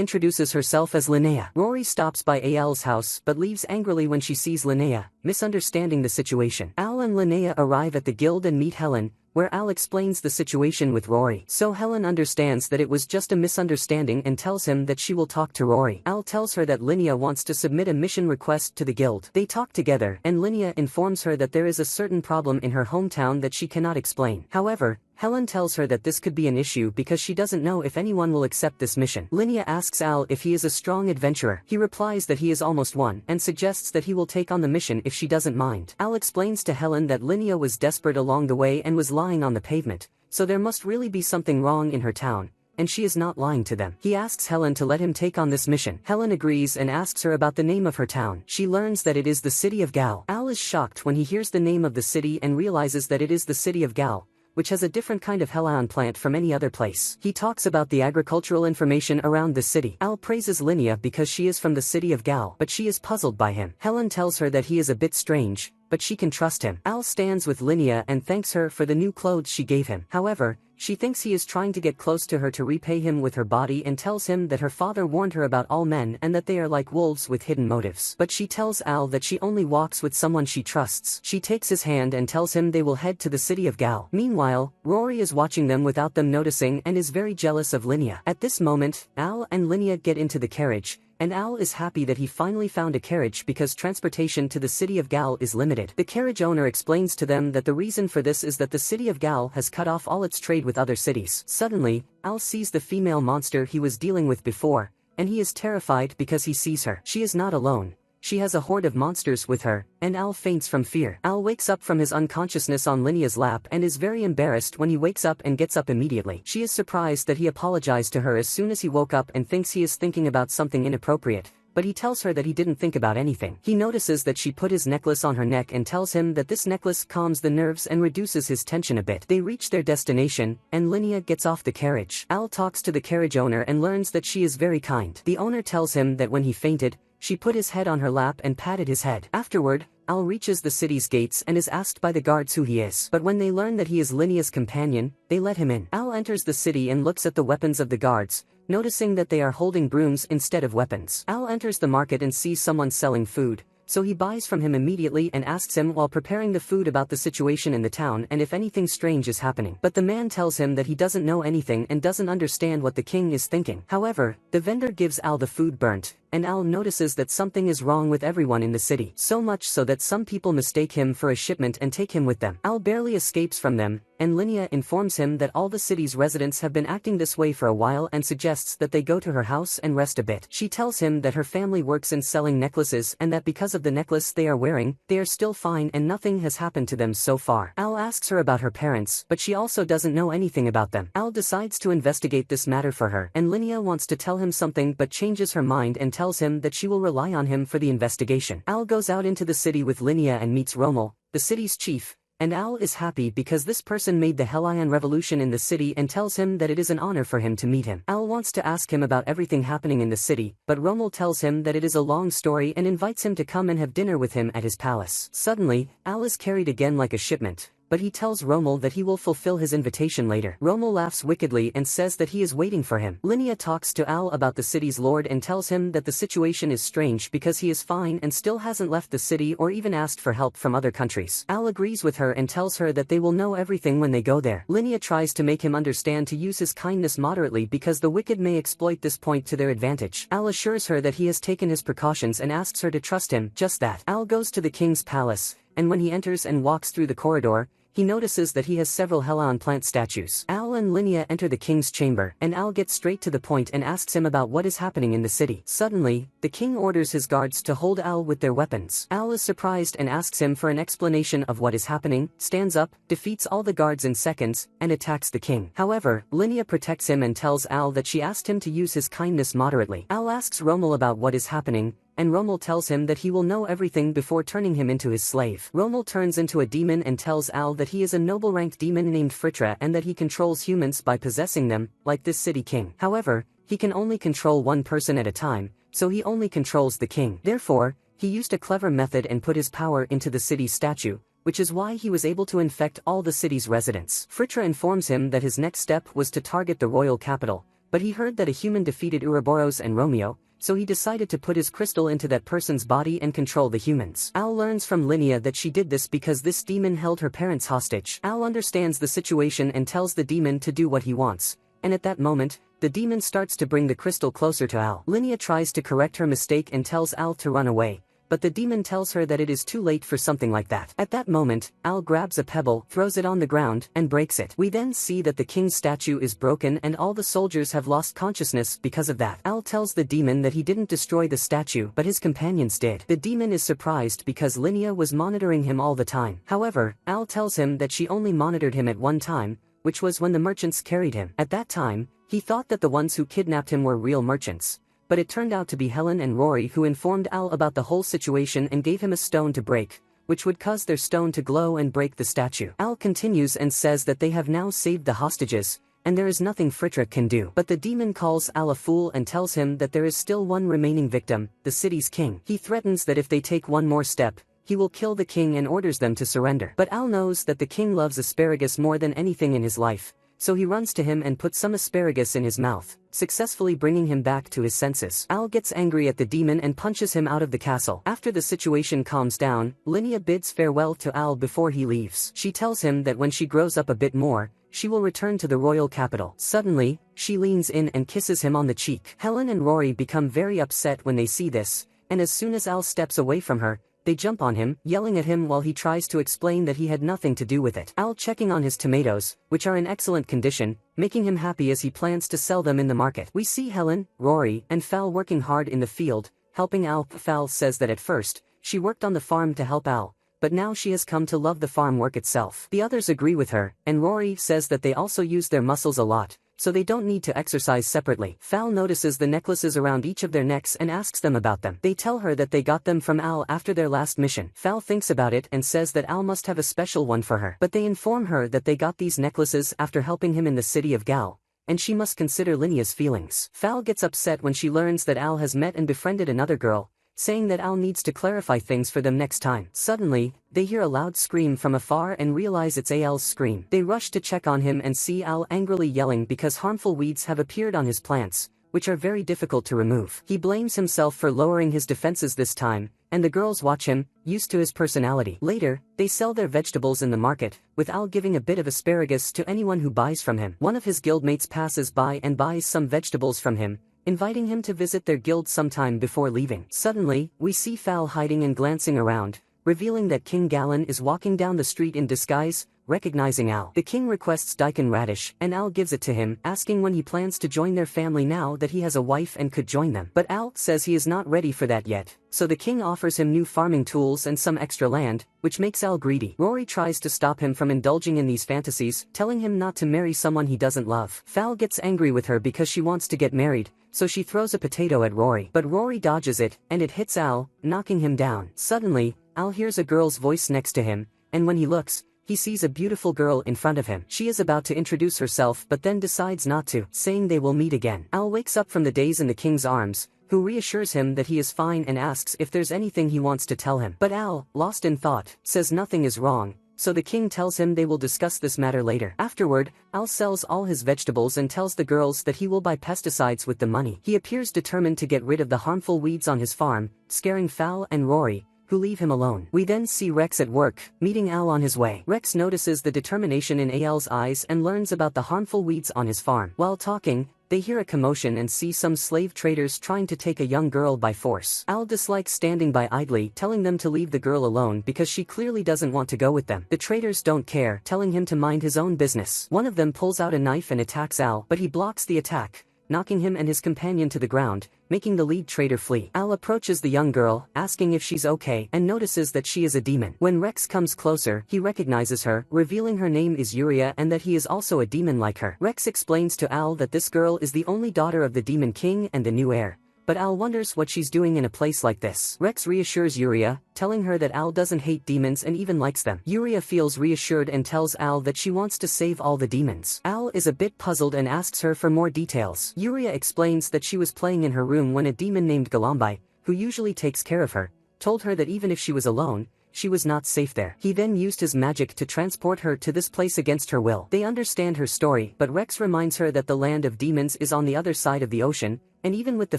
introduces herself as Linnea. Rory stops by Al's house but leaves angrily when she sees Linnea, misunderstanding the situation. Al and Linnea arrive at the guild and meet Helen, where Al explains the situation with Rory. So Helen understands that it was just a misunderstanding and tells him that she will talk to Rory. Al tells her that Linnea wants to submit a mission request to the guild. They talk together, and Linnea informs her that there is a certain problem in her hometown that she cannot explain. However, Helen tells her that this could be an issue because she doesn't know if anyone will accept this mission. Linnea asks Al if he is a strong adventurer. He replies that he is almost one, and suggests that he will take on the mission if she doesn't mind. Al explains to Helen that Linnea was desperate along the way and was lying on the pavement, so there must really be something wrong in her town, and she is not lying to them. He asks Helen to let him take on this mission. Helen agrees and asks her about the name of her town. She learns that it is the city of Gal. Al is shocked when he hears the name of the city and realizes that it is the city of Gal, which has a different kind of Helion plant from any other place. He talks about the agricultural information around the city. Al praises Linnea because she is from the city of Gal, but she is puzzled by him. Helen tells her that he is a bit strange, but she can trust him. Al stands with Linnea and thanks her for the new clothes she gave him. However, she thinks he is trying to get close to her to repay him with her body and tells him that her father warned her about all men and that they are like wolves with hidden motives. But she tells Al that she only walks with someone she trusts. She takes his hand and tells him they will head to the city of Gal. Meanwhile, Rory is watching them without them noticing and is very jealous of Linnea. At this moment, Al and Linnea get into the carriage, and Al is happy that he finally found a carriage because transportation to the city of Gal is limited. The carriage owner explains to them that the reason for this is that the city of Gal has cut off all its trade with other cities. Suddenly, Al sees the female monster he was dealing with before, and he is terrified because he sees her. She is not alone. She has a horde of monsters with her, and Al faints from fear. Al wakes up from his unconsciousness on Linnea's lap and is very embarrassed when he wakes up and gets up immediately. She is surprised that he apologized to her as soon as he woke up and thinks he is thinking about something inappropriate, but he tells her that he didn't think about anything. He notices that she put his necklace on her neck and tells him that this necklace calms the nerves and reduces his tension a bit. They reach their destination, and Linnea gets off the carriage. Al talks to the carriage owner and learns that she is very kind. The owner tells him that when he fainted, she put his head on her lap and patted his head. Afterward, Al reaches the city's gates and is asked by the guards who he is. But when they learn that he is Linnea's companion, they let him in. Al enters the city and looks at the weapons of the guards, noticing that they are holding brooms instead of weapons. Al enters the market and sees someone selling food, so he buys from him immediately and asks him while preparing the food about the situation in the town and if anything strange is happening. But the man tells him that he doesn't know anything and doesn't understand what the king is thinking. However, the vendor gives Al the food burnt, and Al notices that something is wrong with everyone in the city, so much so that some people mistake him for a shipment and take him with them. Al barely escapes from them, and Linnea informs him that all the city's residents have been acting this way for a while and suggests that they go to her house and rest a bit. She tells him that her family works in selling necklaces and that because of the necklace they are wearing, they are still fine and nothing has happened to them so far. Al asks her about her parents, but she also doesn't know anything about them. Al decides to investigate this matter for her, and Linnea wants to tell him something but changes her mind and tells him that she will rely on him for the investigation. Al goes out into the city with Linnea and meets Rommel, the city's chief, and Al is happy because this person made the Helion revolution in the city and tells him that it is an honor for him to meet him. Al wants to ask him about everything happening in the city, but Rommel tells him that it is a long story and invites him to come and have dinner with him at his palace. Suddenly, Al is carried again like a shipment, but he tells Rommel that he will fulfill his invitation later. Rommel laughs wickedly and says that he is waiting for him. Linnea talks to Al about the city's lord and tells him that the situation is strange because he is fine and still hasn't left the city or even asked for help from other countries. Al agrees with her and tells her that they will know everything when they go there. Linnea tries to make him understand to use his kindness moderately because the wicked may exploit this point to their advantage. Al assures her that he has taken his precautions and asks her to trust him. Just that. Al goes to the king's palace, and when he enters and walks through the corridor, he notices that he has several Helion plant statues. Al and Linnea enter the king's chamber, and Al gets straight to the point and asks him about what is happening in the city. Suddenly, the king orders his guards to hold Al with their weapons. Al is surprised and asks him for an explanation of what is happening, stands up, defeats all the guards in seconds, and attacks the king. However, Linnea protects him and tells Al that she asked him to use his kindness moderately. Al asks Rommel about what is happening, and Rommel tells him that he will know everything before turning him into his slave. Rommel turns into a demon and tells Al that he is a noble-ranked demon named Fritra and that he controls humans by possessing them, like this city king. However, he can only control one person at a time, so he only controls the king. Therefore, he used a clever method and put his power into the city's statue, which is why he was able to infect all the city's residents. Fritra informs him that his next step was to target the royal capital, but he heard that a human defeated Ouroboros and Romeo, so he decided to put his crystal into that person's body and control the humans. Al learns from Linnea that she did this because this demon held her parents hostage. Al understands the situation and tells the demon to do what he wants, and at that moment, the demon starts to bring the crystal closer to Al. Linnea tries to correct her mistake and tells Al to run away, but the demon tells her that it is too late for something like that. At that moment, Al grabs a pebble, throws it on the ground, and breaks it. We then see that the king's statue is broken and all the soldiers have lost consciousness because of that. Al tells the demon that he didn't destroy the statue but his companions did. The demon is surprised because Linnea was monitoring him all the time. However, Al tells him that she only monitored him at one time, which was when the merchants carried him. At that time, he thought that the ones who kidnapped him were real merchants, but it turned out to be Helen and Rory who informed Al about the whole situation and gave him a stone to break, which would cause their stone to glow and break the statue. Al continues and says that they have now saved the hostages, and there is nothing Fritra can do. But the demon calls Al a fool and tells him that there is still one remaining victim, the city's king. He threatens that if they take one more step, he will kill the king and orders them to surrender. But Al knows that the king loves asparagus more than anything in his life, so he runs to him and puts some asparagus in his mouth, successfully bringing him back to his senses. Al gets angry at the demon and punches him out of the castle. After the situation calms down, Linnea bids farewell to Al before he leaves. She tells him that when she grows up a bit more, she will return to the royal capital. Suddenly, she leans in and kisses him on the cheek. Helen and Rory become very upset when they see this, and as soon as Al steps away from her, they jump on him, yelling at him while he tries to explain that he had nothing to do with it. Al checking on his tomatoes, which are in excellent condition, making him happy as he plans to sell them in the market. We see Helen, Rory, and Fal working hard in the field, helping Al. Fal says that at first, she worked on the farm to help Al, but now she has come to love the farm work itself. The others agree with her, and Rory says that they also use their muscles a lot, so they don't need to exercise separately. Fal notices the necklaces around each of their necks and asks them about them. They tell her that they got them from Al after their last mission. Fal thinks about it and says that Al must have a special one for her. But they inform her that they got these necklaces after helping him in the city of Gal, and she must consider Linnea's feelings. Fal gets upset when she learns that Al has met and befriended another girl, saying that Al needs to clarify things for them next time. Suddenly, they hear a loud scream from afar and realize it's Al's scream. They rush to check on him and see Al angrily yelling because harmful weeds have appeared on his plants, which are very difficult to remove. He blames himself for lowering his defenses this time, and the girls watch him, used to his personality. Later, they sell their vegetables in the market, with Al giving a bit of asparagus to anyone who buys from him. One of his guildmates passes by and buys some vegetables from him, inviting him to visit their guild sometime before leaving. Suddenly, we see Fal hiding and glancing around, revealing that King Galen is walking down the street in disguise, recognizing Al. The king requests daikon radish, and Al gives it to him, asking when he plans to join their family now that he has a wife and could join them. But Al says he is not ready for that yet, so the king offers him new farming tools and some extra land, which makes Al greedy. Rory tries to stop him from indulging in these fantasies, telling him not to marry someone he doesn't love. Fal gets angry with her because she wants to get married, so she throws a potato at Rory. But Rory dodges it, and it hits Al, knocking him down. Suddenly, Al hears a girl's voice next to him, and when he looks, he sees a beautiful girl in front of him. She is about to introduce herself but then decides not to, saying they will meet again. Al wakes up from the daze in the king's arms, who reassures him that he is fine and asks if there's anything he wants to tell him. But Al, lost in thought, says nothing is wrong, so the king tells him they will discuss this matter later. Afterward, Al sells all his vegetables and tells the girls that he will buy pesticides with the money. He appears determined to get rid of the harmful weeds on his farm, scaring Fal and Rory, who leave him alone. We then see Rex at work, meeting Al on his way. Rex notices the determination in Al's eyes and learns about the harmful weeds on his farm. While talking, they hear a commotion and see some slave traders trying to take a young girl by force. Al dislikes standing by idly, telling them to leave the girl alone because she clearly doesn't want to go with them. The traders don't care, telling him to mind his own business. One of them pulls out a knife and attacks Al, but he blocks the attack, knocking him and his companion to the ground, making the lead trader flee. Al approaches the young girl, asking if she's okay, and notices that she is a demon. When Rex comes closer, he recognizes her, revealing her name is Yuria and that he is also a demon like her. Rex explains to Al that this girl is the only daughter of the demon king and the new heir, but Al wonders what she's doing in a place like this. Rex reassures Yuria, telling her that Al doesn't hate demons and even likes them. Yuria feels reassured and tells Al that she wants to save all the demons. Al is a bit puzzled and asks her for more details. Yuria explains that she was playing in her room when a demon named Galambai, who usually takes care of her, told her that even if she was alone, she was not safe there. He then used his magic to transport her to this place against her will. They understand her story, but Rex reminds her that the land of demons is on the other side of the ocean, and even with the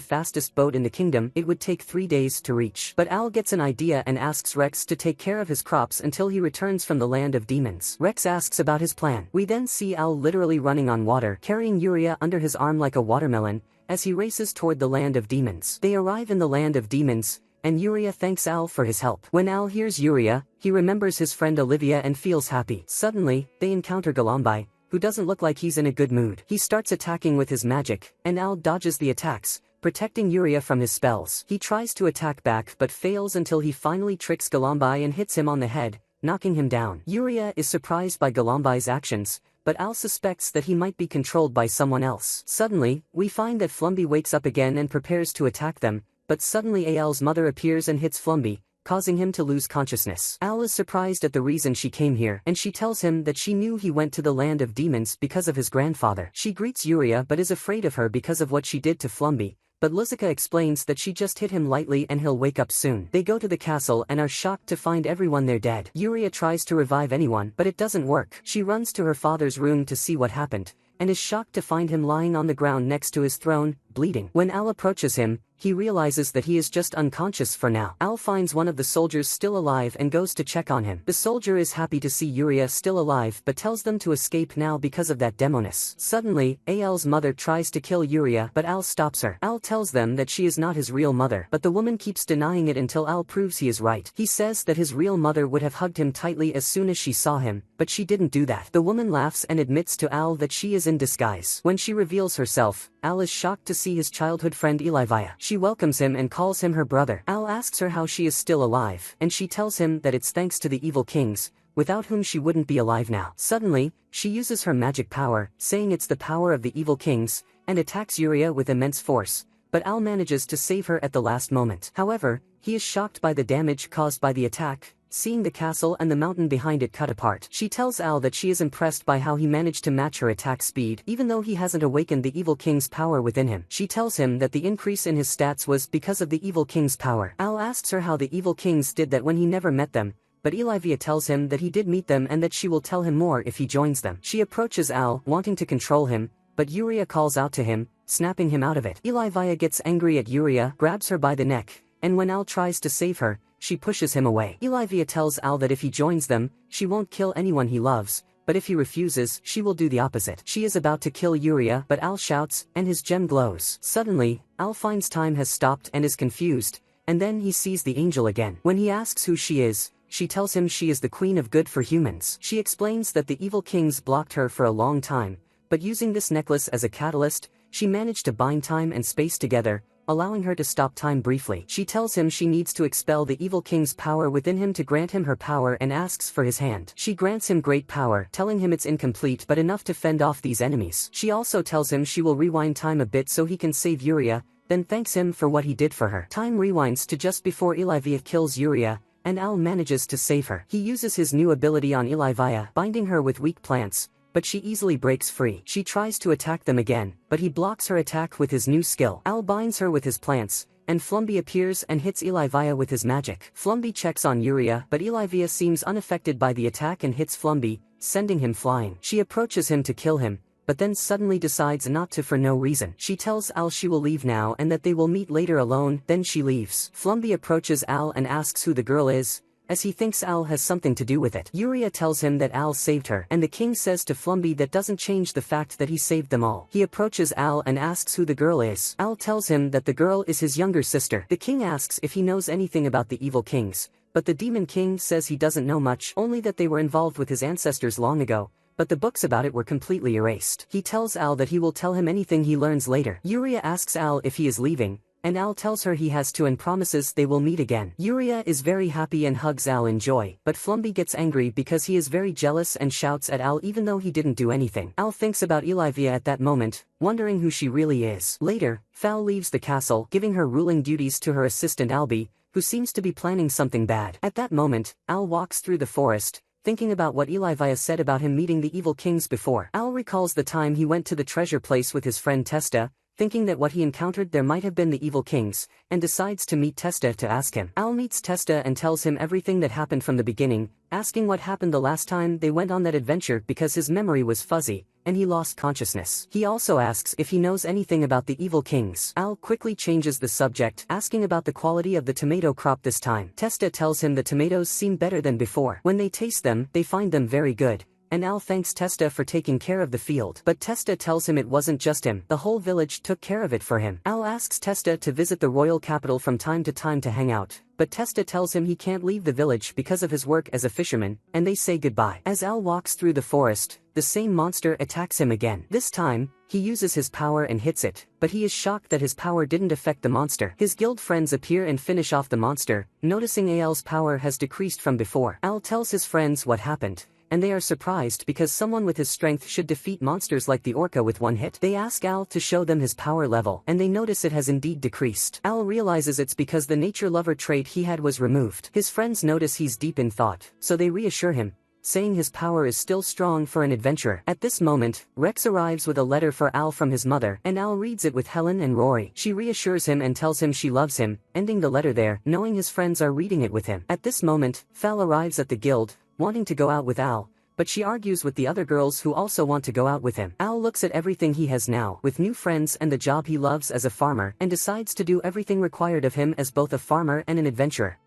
fastest boat in the kingdom, it would take 3 days to reach. But Al gets an idea and asks Rex to take care of his crops until he returns from the land of demons. Rex asks about his plan. We then see Al literally running on water, carrying Yuria under his arm like a watermelon, as he races toward the land of demons. They arrive in the land of demons, and Yuria thanks Al for his help. When Al hears Yuria, he remembers his friend Olivia and feels happy. Suddenly, they encounter Galambai, who doesn't look like he's in a good mood. He starts attacking with his magic, and Al dodges the attacks, protecting Yuria from his spells. He tries to attack back but fails until he finally tricks Galambai and hits him on the head, knocking him down. Yuria is surprised by Galambai's actions, but Al suspects that he might be controlled by someone else. Suddenly, we find that Flumby wakes up again and prepares to attack them, but suddenly Al's mother appears and hits Flumby, causing him to lose consciousness. Al is surprised at the reason she came here, and she tells him that she knew he went to the land of demons because of his grandfather. She greets Yuria but is afraid of her because of what she did to Flumby, but Luzica explains that she just hit him lightly and he'll wake up soon. They go to the castle and are shocked to find everyone there dead. Yuria tries to revive anyone, but it doesn't work. She runs to her father's room to see what happened, and is shocked to find him lying on the ground next to his throne, bleeding. When Al approaches him, he realizes that he is just unconscious for now. Al finds one of the soldiers still alive and goes to check on him. The soldier is happy to see Yuria still alive but tells them to escape now because of that demoness. Suddenly, Al's mother tries to kill Yuria but Al stops her. Al tells them that she is not his real mother, but the woman keeps denying it until Al proves he is right. He says that his real mother would have hugged him tightly as soon as she saw him, but she didn't do that. The woman laughs and admits to Al that she is in disguise. When she reveals herself, Al is shocked to see his childhood friend Elivia. She welcomes him and calls him her brother. Al asks her how she is still alive, and she tells him that it's thanks to the evil kings, without whom she wouldn't be alive now. Suddenly, she uses her magic power, saying it's the power of the evil kings, and attacks Yuria with immense force, but Al manages to save her at the last moment. However, he is shocked by the damage caused by the attack, seeing the castle and the mountain behind it cut apart. She tells Al that she is impressed by how he managed to match her attack speed, even though he hasn't awakened the evil king's power within him. She tells him that the increase in his stats was because of the evil king's power. Al asks her how the evil kings did that when he never met them, but Elivia tells him that he did meet them and that she will tell him more if he joins them. She approaches Al, wanting to control him, but Yuria calls out to him, snapping him out of it. Elivia gets angry at Yuria, grabs her by the neck, and when Al tries to save her, she pushes him away. Elivia tells Al that if he joins them, she won't kill anyone he loves, but if he refuses, she will do the opposite. She is about to kill Yuria, but Al shouts, and his gem glows. Suddenly, Al finds time has stopped and is confused, and then he sees the angel again. When he asks who she is, she tells him she is the queen of good for humans. She explains that the evil kings blocked her for a long time, but using this necklace as a catalyst, she managed to bind time and space together, allowing her to stop time briefly. She tells him she needs to expel the evil king's power within him to grant him her power and asks for his hand. She grants him great power, telling him it's incomplete but enough to fend off these enemies. She also tells him she will rewind time a bit so he can save Yuria, then thanks him for what he did for her. Time rewinds to just before Elivia kills Yuria, and Al manages to save her. He uses his new ability on Elivia, binding her with weak plants, but she easily breaks free. She tries to attack them again, but he blocks her attack with his new skill. Al binds her with his plants, and Flumby appears and hits Elivia with his magic. Flumby checks on Yuria, but Elivia seems unaffected by the attack and hits Flumby, sending him flying. She approaches him to kill him, but then suddenly decides not to for no reason. She tells Al she will leave now and that they will meet later alone, then she leaves. Flumby approaches Al and asks who the girl is, as he thinks Al has something to do with it. Yuria tells him that Al saved her, and the king says to Flumby that doesn't change the fact that he saved them all. He approaches Al and asks who the girl is. Al tells him that the girl is his younger sister. The king asks if he knows anything about the evil kings, but the demon king says he doesn't know much, only that they were involved with his ancestors long ago, but the books about it were completely erased. He tells Al that he will tell him anything he learns later. Yuria asks Al if he is leaving, and Al tells her he has to and promises they will meet again. Yuria is very happy and hugs Al in joy, but Flumby gets angry because he is very jealous and shouts at Al even though he didn't do anything. Al thinks about Elivia at that moment, wondering who she really is. Later, Fal leaves the castle, giving her ruling duties to her assistant Albi, who seems to be planning something bad. At that moment, Al walks through the forest, thinking about what Elivia said about him meeting the evil kings before. Al recalls the time he went to the treasure place with his friend Testa, thinking that what he encountered there might have been the evil kings, and decides to meet Testa to ask him. Al meets Testa and tells him everything that happened from the beginning, asking what happened the last time they went on that adventure because his memory was fuzzy, and he lost consciousness. He also asks if he knows anything about the evil kings. Al quickly changes the subject, asking about the quality of the tomato crop this time. Testa tells him the tomatoes seem better than before. When they taste them, they find them very good, and Al thanks Testa for taking care of the field. But Testa tells him it wasn't just him, the whole village took care of it for him. Al asks Testa to visit the royal capital from time to time to hang out, but Testa tells him he can't leave the village because of his work as a fisherman, and they say goodbye. As Al walks through the forest, the same monster attacks him again. This time, he uses his power and hits it, but he is shocked that his power didn't affect the monster. His guild friends appear and finish off the monster, noticing Al's power has decreased from before. Al tells his friends what happened, and they are surprised because someone with his strength should defeat monsters like the orca with one hit. They ask Al to show them his power level, and they notice it has indeed decreased. Al realizes it's because the nature lover trait he had was removed. His friends notice he's deep in thought, so they reassure him, saying his power is still strong for an adventurer. At this moment, Rex arrives with a letter for Al from his mother, and Al reads it with Helen and Rory. She reassures him and tells him she loves him, ending the letter there, knowing his friends are reading it with him. At this moment, Fal arrives at the guild, wanting to go out with Al, but she argues with the other girls who also want to go out with him. Al looks at everything he has now, with new friends and the job he loves as a farmer, and decides to do everything required of him as both a farmer and an adventurer.